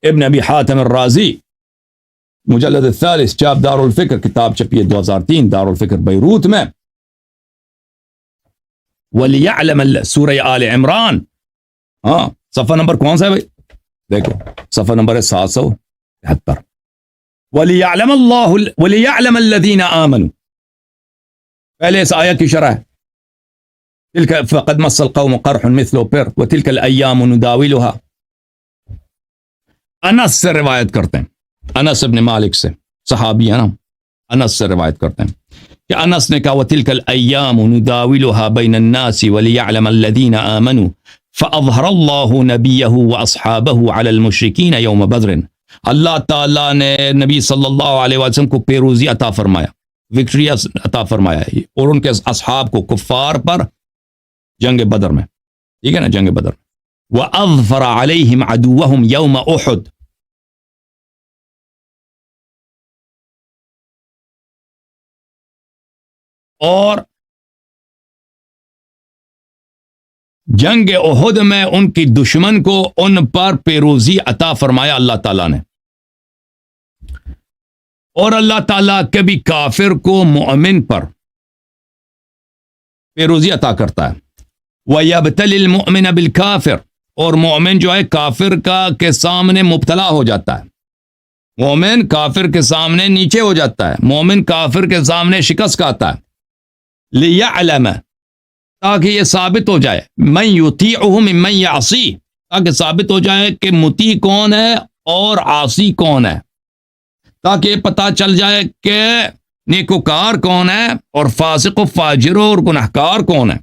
S1: ابن ابی حاتم الرازی، مجلد الثالث، چاپ دار الفکر، کتاب چھپی ہے 2003 دار الفکر بیروت میں۔ وَلِيَعْلَمَ سورہ آل عمران، ہاں صفحہ نمبر کون سا ہے بھائی؟ دیکھو صفحہ نمبر ہے 773۔ وَلِيَعْلَمَ الَّذِينَ آمَنُوا، پہلے اس آیت کی شرح ہے، تِلْكَ فَقَدْ مَسَّ الْقَوْمُ قَرْحٌ مِثْلُ پِرْ وَتِلْكَ الْأَيَّامُ نُدَاوِلُهَا۔ انس سے روایت کرتے ہیں، انس ابن مالک سے، صحابی ہے نا، انس سے روایت کرتے ہیں کہ انس نے کہا وَتِلْكَ الْأَيَّامُ نُدَاوِلُهَا بَيْنَ النَّاسِ وَلِيَعْلَمَ الَّذِينَ آمَنُوا فَأَظْهَرَ اللَّهُ نَبِيَّهُ وَأَصْحَابَهُ عَلَى الْمُشْرِكِينَ يَوْمَ بَدْرٍ، اللہ تعالیٰ نے نبی صلی اللہ علیہ وسلم کو پیروزی عطا فرمایا، وکٹری عطا فرمایا ہے، اور ان کے اصحاب کو کفار پر جنگ بدر میں، ٹھیک ہے نا، جنگ بدر میں۔ وَأَظْفَرَ عَلَيْهِمْ عَدُوَّهُمْ يَوْمَ أُحُدٍ، اور جنگ احد میں ان کی دشمن کو ان پر پیروزی عطا فرمایا اللہ تعالیٰ نے۔ اور اللہ تعالیٰ کبھی کافر کو مومن پر پیروزی عطا کرتا ہے۔ وَيَبْتَلِ الْمُؤْمِنَ بِالْكَافِرِ، اور مومن جو ہے کافر کے سامنے مبتلا ہو جاتا ہے، مومن کافر کے سامنے نیچے ہو جاتا ہے، مومن کافر کے سامنے شکست کھاتا ہے۔ لِيَعْلَمَ، تاکہ یہ ثابت ہو جائے، مَن يُطِيعُهُ مِمَّن يَعْصِيهُ، تاکہ ثابت ہو جائے کہ مطیع کون ہے اور عاصی کون ہے، تاکہ یہ پتہ چل جائے کہ نیکوکار کون ہے اور فاسق و فاجر اور گنہکار کون ہے۔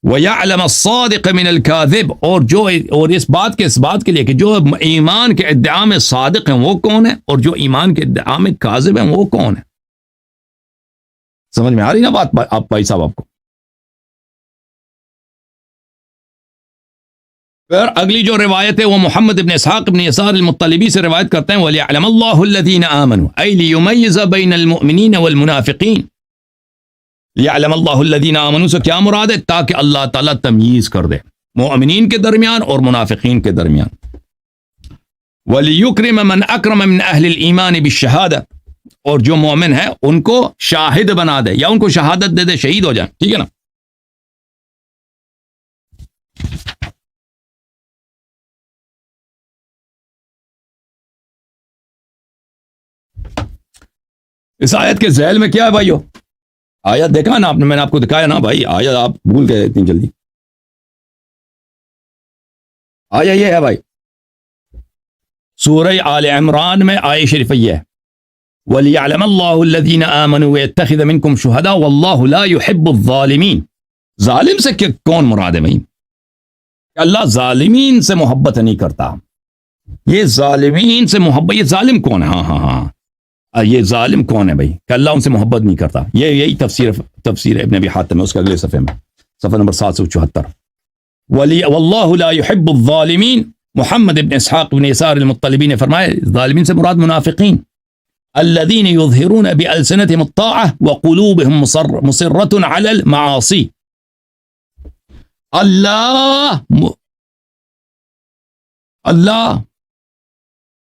S1: وَيَعْلَمَ الصَّادِقَ مِنَ الْكَاذِبِ، اور اس بات کے لیے کہ جو ایمان کے ادعا میں صادق ہیں وہ کون ہے، اور جو ایمان کے ادعا میں کاذب ہیں وہ کون ہے۔ سمجھ میں آ رہی نا بات آپ بھائی صاحب؟ آپ کو پھر اگلی جو روایت ہے وہ محمد ابن اسحاق ابن یسار المطلبی سے روایت کرتے ہیں، وَلِيَعْلَمَ اللَّهُ الَّذِينَ آمَنُوا، أي لِيُمَيِّزَ بَيْنَ الْمُؤْمِنِينَ وَالْمُنَافِقِينَ۔ لِيَعْلَمَ اللَّهُ الَّذِينَ آمَنُوا سے کیا مراد ہے؟ تاکہ اللہ تعالیٰ تمییز کر دے مومنین کے درمیان اور منافقین کے درمیان۔ وَلِيُكْرِمَ مَنْ أَكْرَمَ مِنْ أَهْلِ الْإِيمَانِ بِالشَّهَادَةِ، اور جو مومن ہے ان کو شاہد بنا دے یا ان کو شہادت دے دے، شہید ہو جائیں، ٹھیک ہے نا۔ اس آیت کے ذیل میں کیا ہے بھائیو؟ آیت دیکھا نا آپ نے، میں نے آپ کو دکھایا نا بھائی، آیت آپ بھول گئے اتنی جلدی۔ آیا یہ ہے بھائی، سورہ آل عمران میں آیت شریف یہ ہے، وَلِيَعْلَمَ اللَّهُ الَّذِينَ آمَنُوا وَيَتَّخِذَ مِنْكُمْ شُهَدَاءَ وَاللَّهُ لَا يُحِبُّ الظَّالِمِينَ۔ ظالم سے کون مراد ہے بھائی؟ کہ اللہ ظالمین سے محبت نہیں کرتا۔ یہ ظالمین سے محبت، یہ ظالم کون ہے؟ ہاں یہ ظالم کون ہے بھائی کہ اللہ ان سے محبت نہیں کرتا؟ یہی تفسیر ابن ابی حاتم ہے، اس کے اگلے صفحے میں، صفحہ نمبر 774۔ واللہ لا يحب الظالمین، محمد ابن اسحاق ابن یسار المطلبی نے فرمایا ظالمین سے مراد منافقین، الذین یظہرون بألسنتهم الطاعة وقلوبهم مصرة على المعاصی۔ اللہ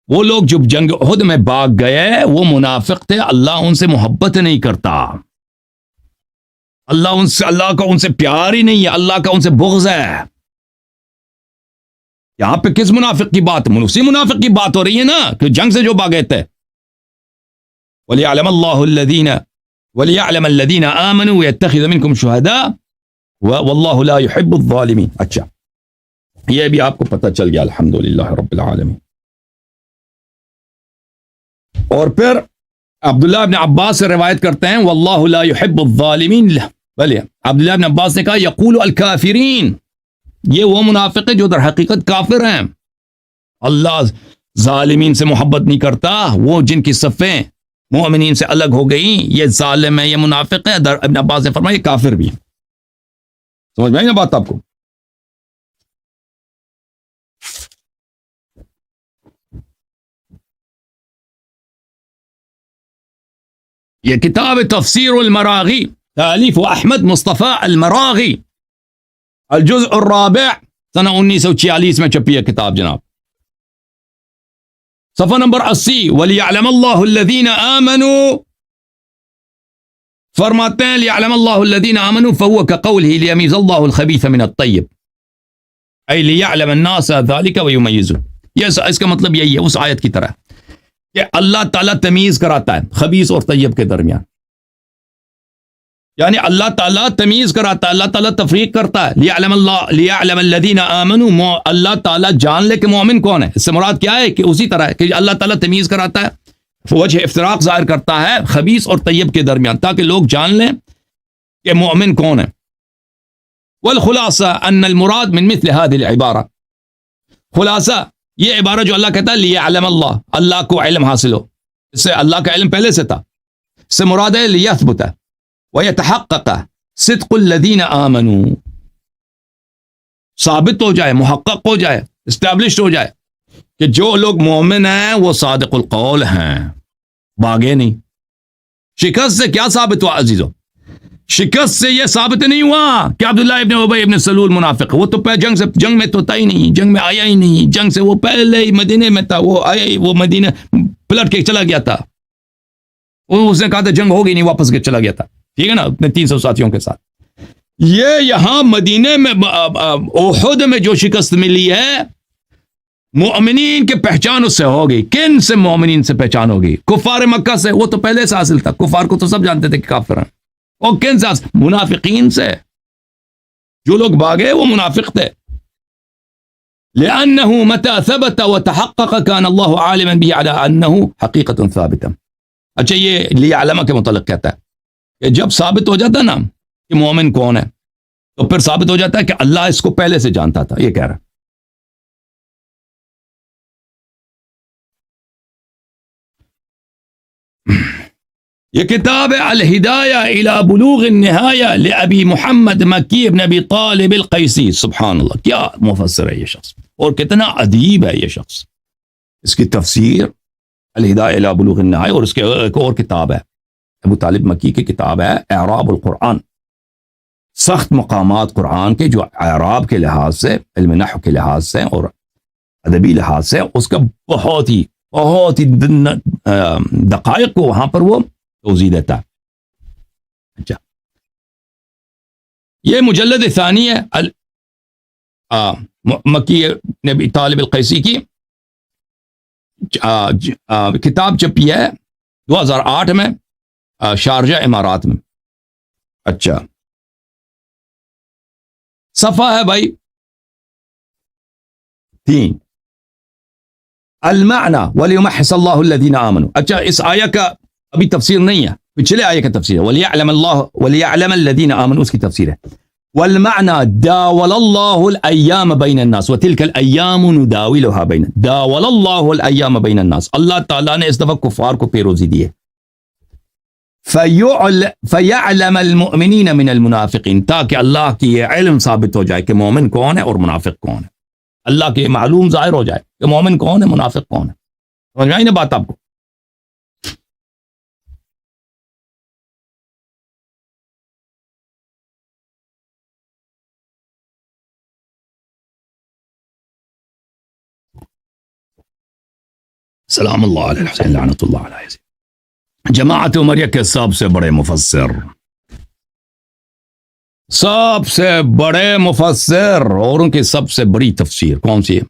S1: وہ لوگ جو جنگ احد میں بھاگ گئے وہ منافق تھے، اللہ ان سے محبت نہیں کرتا۔ اللہ کا ان سے پیار ہی نہیں ہے، اللہ کا ان سے بغض ہے۔ یہاں پہ کس منافق کی بات؟ اسی منافق کی بات ہو رہی ہے نا کہ جنگ سے جو بھاگے تھے۔ وَلِيَعْلَمَ الَّذِينَ آمَنُوا وَيَتَّخِذَ مِنكُمْ شُهَدَاءَ وَاللَّهُ لَا يُحِبُّ الظَّالِمِينَ۔ اچھا، یہ بھی آپ کو پتہ چل گیا، الحمدللہ رب العالمین۔ اور پھر عبداللہ ابن عباس سے روایت کرتے ہیں واللہ لا يحب الظالمین، بلے عبداللہ ابن عباس نے کہا یقول الکافرین، یہ وہ منافق ہے جو در حقیقت کافر ہیں، اللہ ظالمین سے محبت نہیں کرتا، وہ جن کی صفیں مومنین سے الگ ہو گئی یہ ظالم ہے، یہ منافق ہے۔ در ابن عباس نے فرمایا یہ کافر بھی ہے۔ سمجھ میں آئی نا بات آپ کو؟ یہ کتاب تفسیر المراغی تالیف احمد مصطفیٰ المراغی، الجزء الرابع، سنہ 1946 میں چھپی ہے کتاب جناب، صفحہ نمبر 80۔ وَلِيَعْلَمَ اللَّهُ الَّذِينَ آمَنُوا، فرماتے ہیں لِيَعْلَمَ اللَّهُ الَّذِينَ آمَنُوا فَهُوَ كَقَوْلِهِ لِيَمِيزَ اللَّهُ الْخَبِيثَ مِنَ الطَّيِّبِ، أي لِيَعْلَمَ النَّاسَ ذَلِكَ وَيُمَيِّزُ۔ یہ اس کا مطلب یہی ہے، اس آیت کی طرح کہ اللہ تعالیٰ تمیز کراتا ہے خبیث اور طیب کے درمیان، یعنی اللہ تعالیٰ تمیز کراتا ہے، اللہ تعالیٰ تفریق کرتا ہے۔ لیعلم الذین آمنوا، اللہ تعالیٰ جان لے کہ مومن کون ہے۔ اس سے مراد کیا ہے کہ اسی طرح ہے کہ اللہ تعالیٰ تمیز کراتا ہے، وجہ افتراق ظاہر کرتا ہے خبیث اور طیب کے درمیان، تاکہ لوگ جان لیں کہ مومن کون ہے۔ والخلاصہ ان المراد من مثل هذه العبارہ، خلاصہ یہ عبارہ جو اللہ کہتا ہے لیعلم اللہ، اللہ کو علم حاصل ہو، اس سے اللہ کا علم پہلے سے تھا، اس سے مراد ہے لیثبت ویتحقق صدق الذین آمنوا، ثابت ہو جائے، محقق ہو جائے، اسٹیبلشڈ ہو جائے کہ جو لوگ مومن ہیں وہ صادق القول ہیں، باغے نہیں۔ شکست سے کیا ثابت ہوا عزیزو؟ شکست سے یہ ثابت نہیں ہوا کہ عبداللہ ابن ابی ابن سلول منافق، وہ تو جنگ میں تو تھا ہی نہیں، جنگ میں آیا ہی نہیں، جنگ سے وہ پہلے ہی مدینے میں تھا، وہ آیا ہی، وہ مدینے پلٹ کے چلا گیا تھا، اس نے کہا تھا جنگ ہوگی نہیں، واپس کے چلا گیا تھا، ٹھیک ہے نا، اپنے 300 ساتھیوں کے ساتھ۔ یہ یہاں مدینے میں احد میں جو شکست ملی ہے، مومنین کے پہچان اس سے ہوگی۔ کن سے مومنین سے پہچان ہوگی؟ کفار مکہ سے، وہ تو پہلے سے حاصل تھا، کفار کو تو سب جانتے تھے کہ کافر ہیں۔ اور کن سے؟ منافقین سے، جو لوگ بھاگے وہ منافق تھے۔ لأنه متى ثبت وتحقق كان الله عالما به على أنه حقيقة ثابتة۔ اچھا، یہ لیعلم کے متعلق کہتا ہے کہ جب ثابت ہو جاتا نا کہ مومن کون ہے، تو پھر ثابت ہو جاتا ہے کہ اللہ اس کو پہلے سے جانتا تھا، یہ کہہ رہا ہے۔ یہ کتاب ہے الہدایہ الی بلوغ النہایہ لابی محمد مکی ابن ابی طالب القیسی۔ سبحان اللہ، کیا مفسر ہے یہ شخص، اور کتنا ادیب ہے یہ شخص۔ اس کی تفسیر الہدایہ الی بلوغ النہایہ، اور اس کے ایک اور کتاب ہے ابو طالب مکی کی کتاب ہے اعراب القرآن، سخت مقامات قرآن کے جو اعراب کے لحاظ سے، علم نحو کے لحاظ سے اور ادبی لحاظ سے اس کا بہت ہی دقائق کو وہاں پر وہ توضیح دیتا ہے۔ اچھا، یہ مجلد ثانی ہے مکی نبی طالب القیسی کی، کتاب چھپی ہے 2008 میں شارجہ امارات میں۔ اچھا، صفحہ ہے بھائی 3، المعنى وليمحص الله الذين آمنوا۔ اچھا، اس آیہ کا ابھی تفسیر نہیں ہے، پچھلے آیہ کا تفسیر ہے، وَلِيَعْلَمَ الَّذِينَ آمَنُوا، اس کی تفسیر ہے۔ وَالْمَعْنَى دَاوَلَ اللَّهُ الْأَيَّامَ بَيْنَ النَّاسِ وَتِلْكَ الْأَيَّامُ نُدَاوِلُهَا بَيْنَ، دَاوَلَ اللَّهُ الْأَيَّامَ بَيْنَ النَّاسِ، اللہ تعالیٰ نے اس دفعہ کفار کو پیروزی دی ہے۔ فَيَعْلَمَ الْمُؤْمِنِينَ مِنَ الْمُنَافِقِينَ، تاکہ اللہ کی یہ علم ثابت ہو جائے کہ مومن کون ہے اور منافق کون ہے، اللہ کے معلوم ظاہر ہو جائے کہ مومن کون ہے، منافق کون ہے۔ سمجھ میں آئی نا بات آپ کو؟ سلام اللہ علیہ الحسین لعنت اللہ علیہ، جماعت عمریہ کے سب سے بڑے مفسر سب سے بڑے مفسر اور ان کی سب سے بڑی تفسیر کون سی ہے؟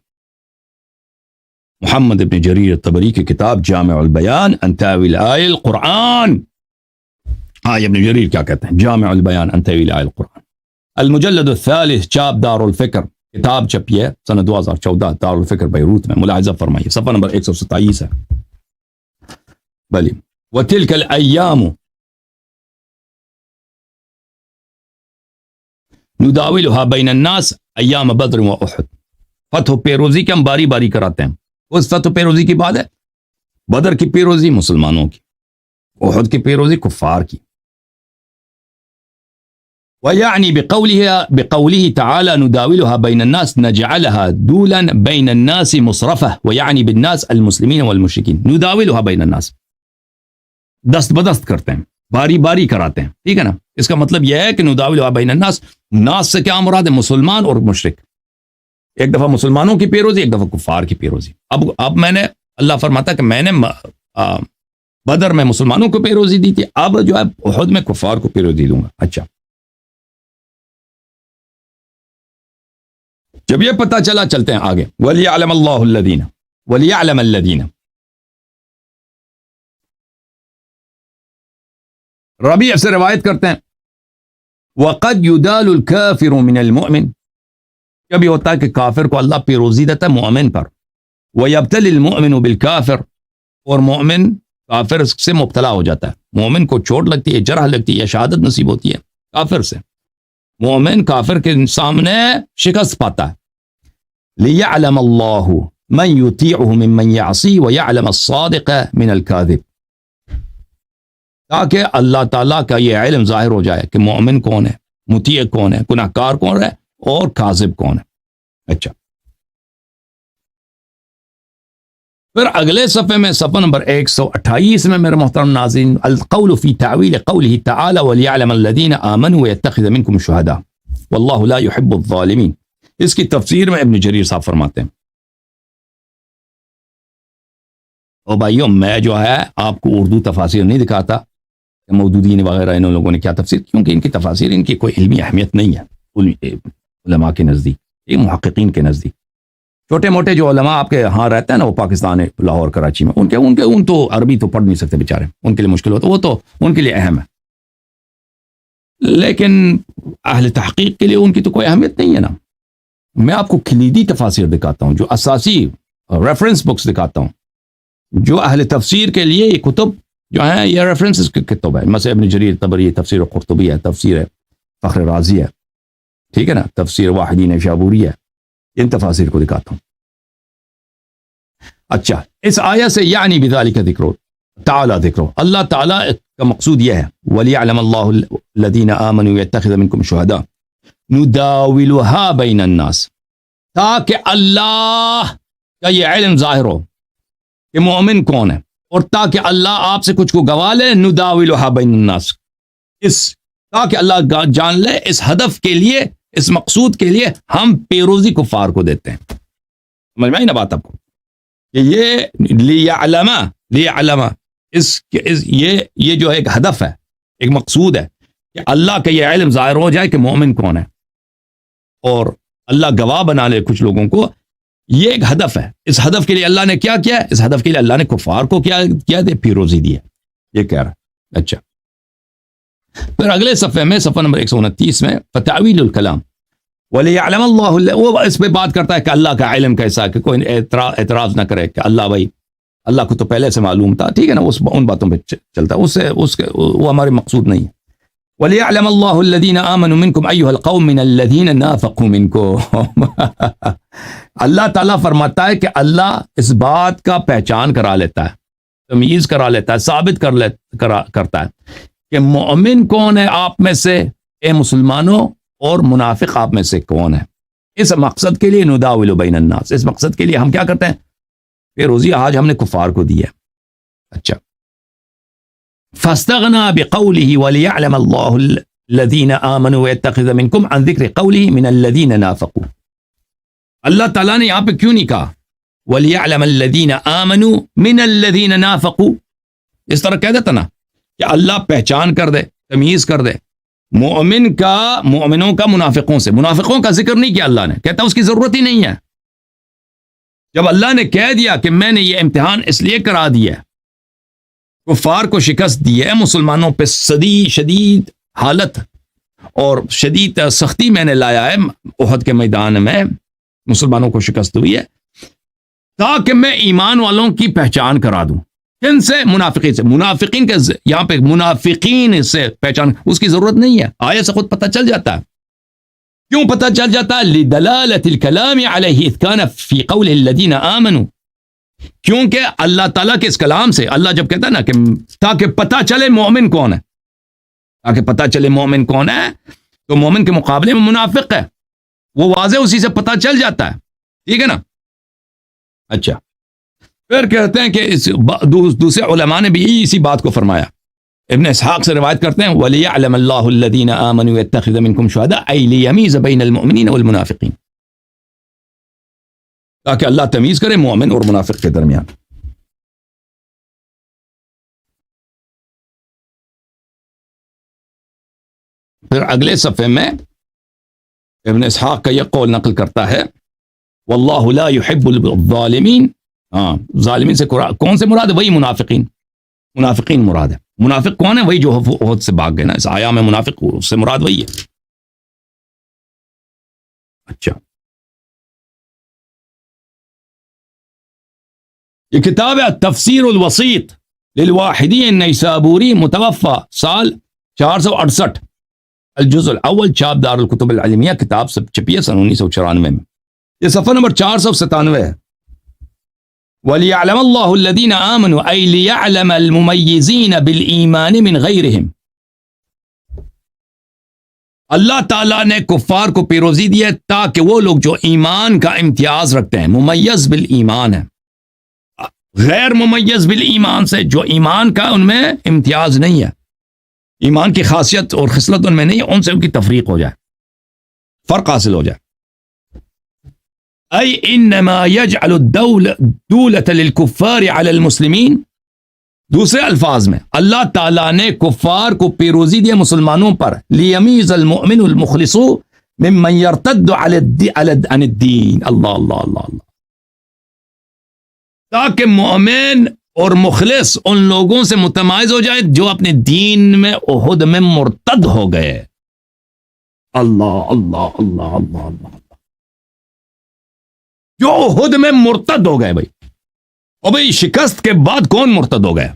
S1: محمد ابن جریر الطبری کی کتاب جامع البیان عن تاویل آیہ القرآن. ابن جریر کیا کہتے ہیں؟ جامع البیان عن تاویل آیہ القرآن، المجلد الثالث، چاپ دار الفکر، کتاب چھپی ہے سنہ 2014 دار الفکر بیروت میں. ملاحظہ فرمائیے صفحہ نمبر 127 ہے. بلی وتلک الایام نداولها بین الناس ایام بدر و احد. فتح و پیروزی کے ہم باری باری کراتے ہیں. اس فتح و پیروزی کی بات ہے بدر کی پیروزی مسلمانوں کی، احد کی پیروزی کفار کی. وَيَعْنِي بِقَوْلِهِ تَعَالَى نُدَاوِلُهَا بَيْنَ النَّاسِ نَجْعَلَهَا دُولًا بَيْنَ النَّاسِ مُصْرَفَةً وَيَعْنِي بِالنَّاسِ الْمُسْلِمِينَ وَالْمُشْرِكِينَ. نُدَاوِلُهَا بَيْنَ النَّاسِ، دست بدست کرتے ہیں، باری باری کراتے ہیں. ٹھیک ہے نا؟ اس کا مطلب یہ ہے کہ نُدَاوِلُهَا بَيْنَ النَّاسِ، ناس سے کیا مراد ہے؟ مسلمان اور مشرک. ایک دفعہ مسلمانوں کی پیروزی، ایک دفعہ کفار کی پیروزی. اب میں نے، اللہ فرماتا کہ میں نے بدر میں مسلمانوں کو پیروزی دی تھی، اب جو ہے احد میں کفار کو پیروزی دوں گا. اچھا، جب یہ پتہ چلا چلتے ہیں آگے. وَلِيَعْلَمَ اللَّهُ الَّذِينَ وَلِيَعْلَمَ الَّذِينَ. ربیع سے روایت کرتے ہیں وَقَدْ يُدَالُ الْكَافِرُ مِنَ الْمُؤْمِنِ. کبھی ہوتا ہے کہ کافر کو اللہ پیروزی دیتا ہے مومن پر. وَيَبْتَلِ الْمُؤْمِنُ بِالْكَافِرِ، اور مومن کافر سے مبتلا ہو جاتا ہے. مومن کو چوٹ لگتی ہے، جرح لگتی ہے، شہادت نصیب ہوتی ہے کافر سے. مومن کافر کے سامنے شکست پاتا ہے. لِيَعْلَمَ اللَّهُ مَنْ يُطِيعُهُ مِمَّنْ يَعْصِي وَيَعْلَمَ الصَّادِقَ مِنَ الْكَاذِبِ. تاکہ اللہ تعالیٰ کا یہ علم ظاہر ہو جائے کہ مومن کون ہے، مطیع کون ہے، گناہ کار کون ہے اور کاذب کون ہے. اچھا، پھر اگلے صفحے میں صفحہ نمبر 128 میں میرے محترم ناظرین، القول فی تعویل قوله تعالی ولیعلم الذین آمنوا ویتخذ منکم شہداء واللہ لا يحب الظالمین. اس کی تفسیر میں ابن جریر صاحب فرماتے ہیں، او بھائیوں میں جو ہے آپ کو اردو تفاسیر نہیں دکھاتا کہ مودودین وغیرہ ان لوگوں نے کیا تفسیر، کیونکہ ان کی تفاسیر ان کی کوئی علمی اہمیت نہیں ہے علماء کے نزدیک، یہ محققین کے نزدیک. چھوٹے موٹے جو علماء آپ کے ہاں رہتے ہیں نا، وہ پاکستان لاہور کراچی میں، ان تو عربی تو پڑھ نہیں سکتے بیچارے، ان کے لیے مشکل ہوتا، وہ تو ان کے لیے اہم ہے، لیکن اہل تحقیق کے لیے ان کی تو کوئی اہمیت نہیں ہے نا. میں آپ کو کلیدی تفاسیر دکھاتا ہوں، جو اساسی ریفرنس بکس دکھاتا ہوں، جو اہل تفسیر کے لیے یہ کتب جو ہیں یہ ریفرنس کتب ہے. مثلا ابن جریر طبری، تفسیر قرطبی ہے، تفسیر ہے فخر رازی ہے، ٹھیک ہے نا، تفسیر واحدین شابوری ہے، ان تفاسیر کو دکھاتا ہوں. اچھا، اس آیت سے یعنی بذالک ذکر تعالی، ذکر اللہ تعالیٰ کا مقصود یہ ہے وَلِيَعْلَمَ اللَّهُ الَّذِينَ آمَنُوا وَيَتَّخِذَ مِنكُمْ شُهَدَاءَ نُدَاوِلُهَا بَيْنَ النَّاسِ، تاکہ اللہ کا یہ علم ظاہر ہو کہ مومن کون ہے، اور تاکہ اللہ آپ سے کچھ کو گوا لے. نُدَاوِلُهَا بَيْنَ النَّاسِ، تاکہ اللہ جان لے اس ہدف کے لیے، اس مقصود کے لیے ہم پیروزی کفار کو دیتے ہیں. سمجھ میں آئی نا بات آپ کو، کہ یہ لیعلم یہ جو ایک ہدف ہے، ایک مقصود ہے کہ اللہ کا یہ علم ظاہر ہو جائے کہ مومن کون ہے، اور اللہ گواہ بنا لے کچھ لوگوں کو. یہ ایک ہدف ہے. اس ہدف کے لیے اللہ نے کیا کیا ہے؟ اس ہدف کے لیے اللہ نے کفار کو کیا دے؟ پیروزی دی ہے، یہ کہہ رہا ہے. اچھا، پھر اگلے صفحے میں صفحہ نمبر 129 میں فتاویل الکلام وَلِيَعْلَمَ اللَّهُ، وہ اس پہ بات کرتا ہے کہ اللہ کا علم کیسا، کہ کوئی اعتراض نہ کرے کہ اللہ کو تو پہلے سے معلوم تھا. ٹھیک ہے نا، ان باتوں پہ چلتا ہے، وہ ہمارے مقصود نہیں ہے. وَلِيَعْلَمَ اللَّهُ الَّذِينَ آمَنُوا مِنكُمْ أَيُّهَا الْقَوْمُ مِنَ الَّذِينَ نَافَقُوا مِنكُمْ. اللہ تعالیٰ فرماتا ہے کہ اللہ اس بات کا پہچان کرا لیتا ہے، تمیز کرا لیتا ہے، ثابت کرتا ہے کہ مومن کون ہے آپ میں سے، اے مسلمانوں، اور منافق آپ میں سے کون ہے. اس مقصد کے لیے نداول بین الناس، اس مقصد کے لیے ہم کیا کرتے ہیں؟ پیروزی آج ہم نے کفار کو دی ہے. اچھا، فاستغنا بقوله وليعلم الله الذين آمنوا ويتخذ منكم عن ذکر قوله من الذين نافقوا. اللہ تعالیٰ نے یہاں پہ کیوں نہیں کہا وَلِيَعْلَمَ الَّذِينَ آمَنُوا مِنَ الَّذِينَ نَافَقُوا؟ اس طرح کہہ دیتا نا کہ اللہ پہچان کر دے، تمیز کر دے مومن کا مومنوں کا منافقوں سے، منافقوں کا ذکر نہیں کیا اللہ نے، کہتا اس کی ضرورت ہی نہیں ہے۔ جب اللہ نے کہہ دیا کہ میں نے یہ امتحان اس لیے کرا دیا، کفار کو شکست دی ہے، مسلمانوں پہ شدید حالت اور شدید سختی میں نے لایا ہے، احد کے میدان میں مسلمانوں کو شکست ہوئی ہے، تاکہ میں ایمان والوں کی پہچان کرا دوں۔ کن سے؟ منافقین سے۔ منافقین کے یہاں پہ منافقین سے پہچان اس کی ضرورت نہیں ہے، آیت سے خود پتہ چل جاتا ہے۔ کیوں پتہ چل جاتا ہے؟ لدلالت الکلام علیہ اذ کان فی قول الذین آمنوا، کیونکہ اللہ تعالیٰ کے اس کلام سے اللہ جب کہتا ہے نا کہ تاکہ پتہ چلے مومن کون ہے، تاکہ پتہ چلے مومن کون ہے، تو مومن کے مقابلے میں منافق ہے، وہ واضح اسی سے پتہ چل جاتا ہے، ٹھیک ہے نا۔ اچھا، پھر کہتے ہیں کہ دوسرے علماء نے بھی اسی بات کو فرمایا۔ ابن اسحاق سے روایت کرتے ہیں وَلِيَعْلَمَ اللَّهُ الَّذِينَ آمَنُوا وَيَتَّخِذَ مِنكُمْ شُهَدَاءَ أَيْ لِيَمِيزَ بَيْنَ الْمُؤْمِنِينَ وَالْمُنَافِقِينَ، تاکہ اللہ تمیز کرے مومن اور منافق کے درمیان۔ پھر اگلے صفحے میں ابن اسحاق کا یہ قول نقل کرتا ہے وَاللَّهُ لَا يُحِبُّ الظَّالِمِينَ، ہاں ظالمین سے کون سے مراد ہے؟ وہی منافقین، منافقین مراد ہے۔ منافق کون ہے؟ وہی جو احد سے بھاگ گئے نا، اس آیا میں منافق اس سے مراد وہی ہے۔ اچھا، یہ کتاب ہے تفسیر الوسیط للواحدی النیسابوری، متوفى سال 468، الجزء الاول، چھاپ دار الکتب العلمیہ، کتاب سب چھپی ہے سن 1994 میں۔ یہ صفحہ نمبر 497 ہے۔ وَلِيَعْلَمَ اللَّهُ الَّذِينَ آمَنُوا أَيْ لِيَعْلَمَ الْمُمَيِّزِينَ بِالْإِيمَانِ مِنْ غَيْرِهِمْ، اللہ تعالیٰ نے کفار کو پیروزی دی ہے تاکہ وہ لوگ جو ایمان کا امتیاز رکھتے ہیں، ممیز بالایمان ہے، غیر ممیز بالایمان سے جو ایمان کا ان میں امتیاز نہیں ہے، ایمان کی خاصیت اور خصلت ان میں نہیں ہے، ان سے ان کی تفریق ہو جائے، فرق حاصل ہو جائے۔ ای انما یجعل الدولة للکفار علی المسلمین، دوسرے الفاظ میں اللہ تعالیٰ نے کفار کو پیروزی دی مسلمانوں پر، لیمیز المؤمن المخلص ممن یرتد عن الدین، اللہ اللہ اللہ اللہ، تاکہ مومن اور مخلص ان لوگوں سے متمائز ہو جائے جو اپنے دین میں احد میں مرتد ہو گئے۔ اللہ اللہ اللہ اللہ اللہ، جو احد میں مرتد ہو گئے بھائی، اور بھائی شکست کے بعد کون مرتد ہو گیا؟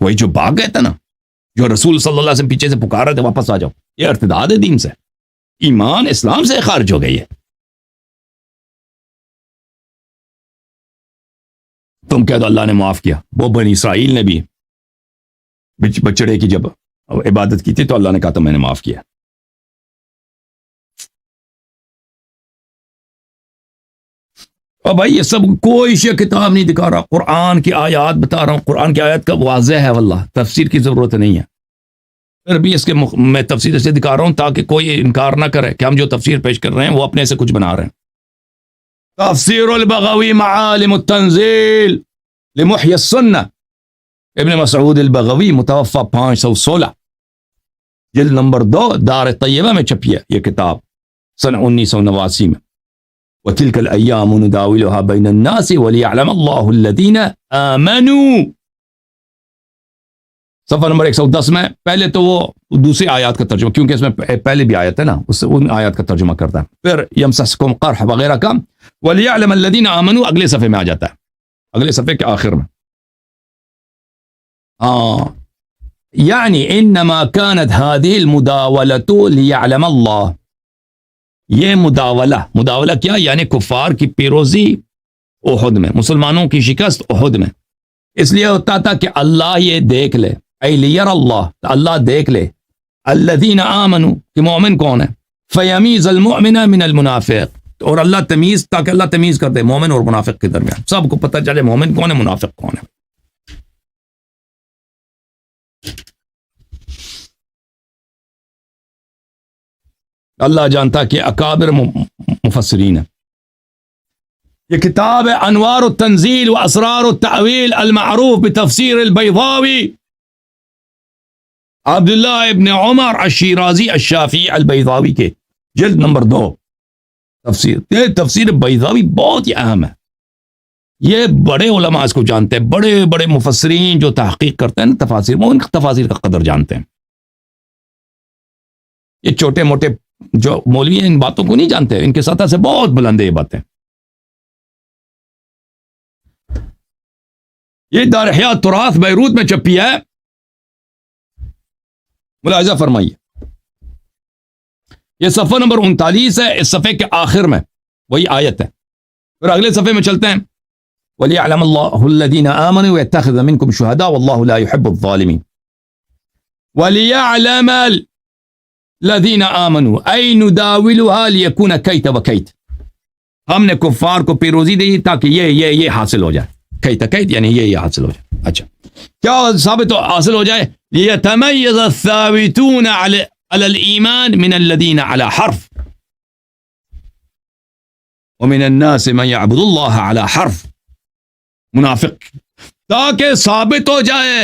S1: وہی جو بھاگ گئے تھے نا، جو رسول صلی اللہ علیہ وسلم پیچھے سے پکار رہے تھے واپس آ جاؤ، یہ ارتداد ہے دین سے، ایمان اسلام سے خارج ہو گئی ہے۔ تم کہہ دو اللہ نے معاف کیا، وہ بنی اسرائیل نے بھی بچڑے کی جب عبادت کی تھی تو اللہ نے کہا تو میں نے معاف کیا۔ اور بھائی یہ سب کوئی شیء کتاب نہیں دکھا رہا، قرآن کی آیات بتا رہا ہوں، قرآن کی آیات کا واضح ہے واللہ، تفسیر کی ضرورت نہیں ہے، پھر بھی اس کے میں تفسیر سے دکھا رہا ہوں تاکہ کوئی انکار نہ کرے کہ ہم جو تفسیر پیش کر رہے ہیں وہ اپنے سے کچھ بنا رہے ہیں۔ تفسیر البغوی معالم التنزیل لمحی السنہ، ابن مسعود البغوی، متوفى 516، جلد نمبر 2، دار طیبہ میں چھپی ہے یہ کتاب سن 1989 میں۔ وَتِلْكَ الْأَيَّامُ نُدَاوِلُهَا بَيْنَ النَّاسِ وَلِيَعْلَمَ اللَّهُ الَّذِينَ آمَنُوا، صفحہ نمبر 110 میں۔ پہلے تو وہ دوسری آیات کا ترجمہ، کیونکہ اس میں پہلے بھی آیت ہے نا، اس سے ان آیات کا ترجمہ کرتا ہے، پھر یمسسکم قرح وغیرہ کا وَلِيَعْلَمَ الَّذِينَ آمَنُوا اگلے صفحے میں آ جاتا ہے، اگلے صفحے کے آخر میں۔ یعنی انما كانت هذه المداولة ليعلم اللہ، یہ مداولہ کیا؟ یعنی کفار کی پیروزی احد میں، مسلمانوں کی شکست احد میں، اس لیے ہوتا تھا کہ اللہ یہ دیکھ لے، اے لیر اللہ، اللہ دیکھ لے الذین آمنوا، کہ مومن کون ہے، فیمیز المؤمن من المنافق، اور اللہ تمیز، تاکہ اللہ تمیز کر دے مومن اور منافق کے درمیان، سب کو پتہ چلے مومن کون ہے منافق کون ہے۔ اللہ جانتا کہ اکابر مفسرین ہیں۔ یہ کتاب ہے انوار التنزیل و اسرار التأویل المعروف بتفسیر البیضاوی، عبداللہ ابن عمر الشیرازی الشافعی البیضاوی کے جلد نمبر 2 تفسیر. تفسیر بیضاوی بہت ہی اہم ہے. یہ بڑے علماء اس کو جانتے ہیں، بڑے بڑے مفسرین جو تحقیق کرتے ہیں نا تفاسیر، وہ ان تفاسیر کا قدر جانتے ہیں. یہ چھوٹے موٹے جو مولوی ہیں ان باتوں کو نہیں جانتے، ان کے سطح سے بہت بلند ہے یہ باتیں. یہ دار احیاء تراث بیروت میں چھپی ہے، ملاحظہ فرمائیے. یہ صفحہ نمبر 39 ہے. اس صفحے کے آخر میں وہی آیت ہے. پھر اگلے صفحے میں چلتے ہیں. وَلِيَعْلَمَ اللَّهُ الَّذِينَ آمَنُوا وَيَتَّخِذَ مِنكُمْ شُهَدَاءَ وَاللَّهُ لَا يُحِبُّ الظَّالِمِينَ. وَلِيَعْلَمَ الَّذِينَ آمَنُوا أَيْ نُدَاوِلُهَا لِيَكُونَ كَيْتَ وَكَيْتَ. ہم نے کفار کو پیروزی دی تاکہ یہ حاصل ہو جائے. کیت یعنی یہ حاصل ہو جائے. اچھا کیا ثابت حاصل ہو جائے؟ لِيَتَمَيَّزَ الثَّابِتُونَ عَلَى الْإِيمَانِ مِنَ الَّذِينَ عَلَى حَرْفٍ وَمِنَ النَّاسِ مَن يَعْبُدُ اللَّهَ عَلَى حَرْفٍ. منافق تاکہ ثابت ہو جائے،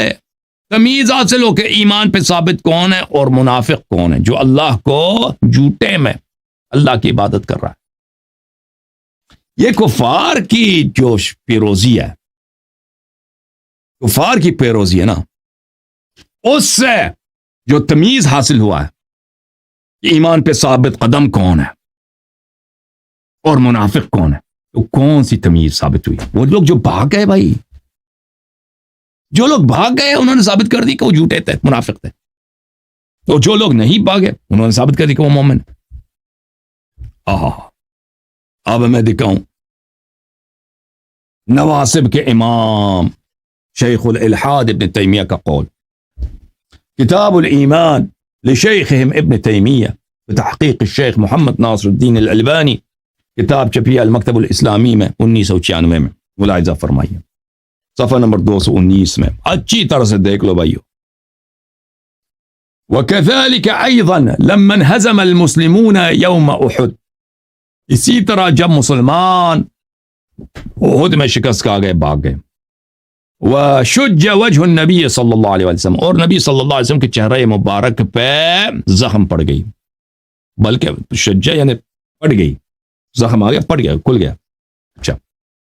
S1: تمیز حاصل ہو کہ ایمان پہ ثابت کون ہے اور منافق کون ہے جو اللہ کو جھوٹے میں اللہ کی عبادت کر رہا ہے. یہ کفار کی جو پیروزی ہے، کفار کی پیروزی ہے نا، اس سے جو تمیز حاصل ہوا ہے کہ ایمان پہ ثابت قدم کون ہے اور منافق کون ہے، تو کون سی تمیز ثابت ہوئی؟ وہ لوگ جو بھاگ گئے بھائی، جو لوگ بھاگ گئے انہوں نے ثابت کر دی کہ وہ جھوٹے تھے، منافق تھے. تو جو لوگ نہیں بھاگے انہوں نے ثابت کر دی کہ وہ مومن. اب میں دکھاؤں نواسب کے امام شیخ الالحاد ابن تیمیہ کا قول. کتاب الایمان لشیخہم ابن تیمیہ بتحقیق الشیخ محمد ناصر الدین الالبانی، کتاب چھپی المکتب الاسلامی میں 1996 میں. ملاحظہ فرمائیے صفحہ نمبر 219 میں، اچھی طرح سے دیکھ لو بھائیو. وَكَذَلِكَ أَيْضًا لَمَّا انْهَزَمَ الْمُسْلِمُونَ يَوْمَ أُحُدٍ. اسی طرح جب مسلمان احد میں شکست کھا گئے، بھاگ گئے. وَشُجَّ وَجْهُ النَّبِيِّ صلی اللہ علیہ وسلم، اور نبی صلی اللہ علیہ وسلم کے چہرے مبارک پہ زخم پڑ گئی، بلکہ شجہ یعنی پڑ گئی، زخم آ گیا، پڑ گیا، کھل گیا. اچھا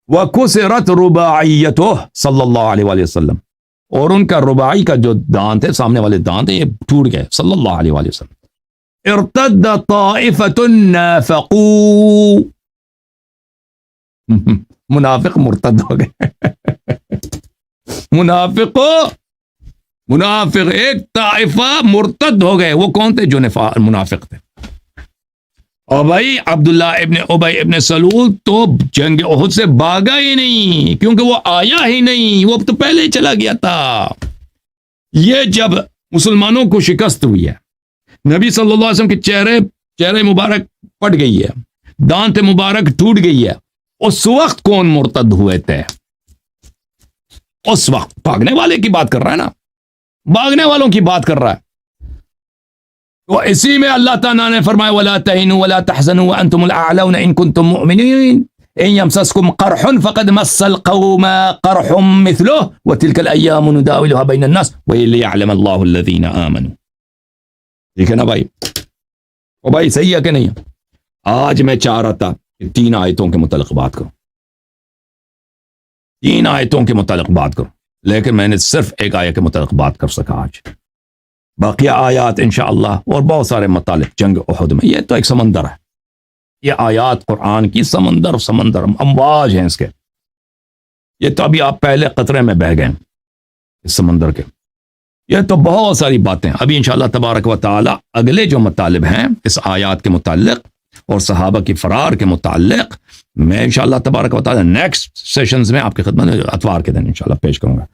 S1: وَكُسِرَتْ رُبَاعِيَّتُهُ صلی اللہ علیہ وسلم، اور ان کا رباعی کا جو دانت ہے، سامنے والے دانت ہیں، یہ ٹوٹ گئے صلی اللہ علیہ وسلم. ارتد طائفة نافقوا، منافق مرتد ہو گئے. منافق ایک طائفہ مرتد ہو گئے. وہ کون تھے؟ جو منافق تھے. اور بھائی عبداللہ ابن ابی ابن سلول تو جنگ احد سے بھاگا ہی نہیں، کیونکہ وہ آیا ہی نہیں، وہ تو پہلے ہی چلا گیا تھا. یہ جب مسلمانوں کو شکست ہوئی ہے، نبی صلی اللہ علیہ وسلم کے چہرے مبارک پٹ گئی ہے، دانت مبارک ٹوٹ گئی ہے، اس وقت کون مرتد ہوئے تھے؟ اس وقت بھاگنے والے کی بات کر رہا ہے نا، بھاگنے والوں کی بات کر رہا ہے. تو اسی میں اللہ تعالیٰ نے فرمایا وَلَا تَهِنُوا وَلَا تَحْزَنُوا وَأَنْتُمُ الْأَعْلَوْنَ إِن كُنتُم مُؤْمِنِينَ إِن يَمْسَسْكُمْ قَرْحٌ فَقَدْ مَسَّ الْقَوْمَ قَرْحٌ مِثْلُهُ وَتِلْكَ الْأَيَّامُ نُدَاوِلُهَا بَيْنَ النَّاسِ وَلِيَعْلَمَ اللَّهُ الَّذِينَ آمَنُوا. ٹھیک ہے نا بھائی؟ او بھائی صحیح ہے کہ نہیں؟ آج میں چاہ رہا تھا کہ 3 آیتوں کے متعلق بات کروں، 3 آیتوں کے متعلق بات کروں، لیکن میں نے صرف ایک آیت کے متعلق بات کر سکا آج. باقی آیات انشاءاللہ اور بہت سارے متعلق جنگ احد میں. یہ تو ایک سمندر ہے، یہ آیات قرآن کی سمندر امواج ہیں اس کے. یہ تو ابھی آپ پہلے قطرے میں بہہ گئے اس سمندر کے. یہ تو بہت ساری باتیں ابھی انشاءاللہ تبارک و تعالی اگلے جو مطالب ہیں اس آیات کے متعلق اور صحابہ کی فرار کے متعلق میں انشاءاللہ تبارک و تعالی نیکسٹ سیشنز میں آپ کی خدمت اتوار کے دن انشاءاللہ پیش کروں گا.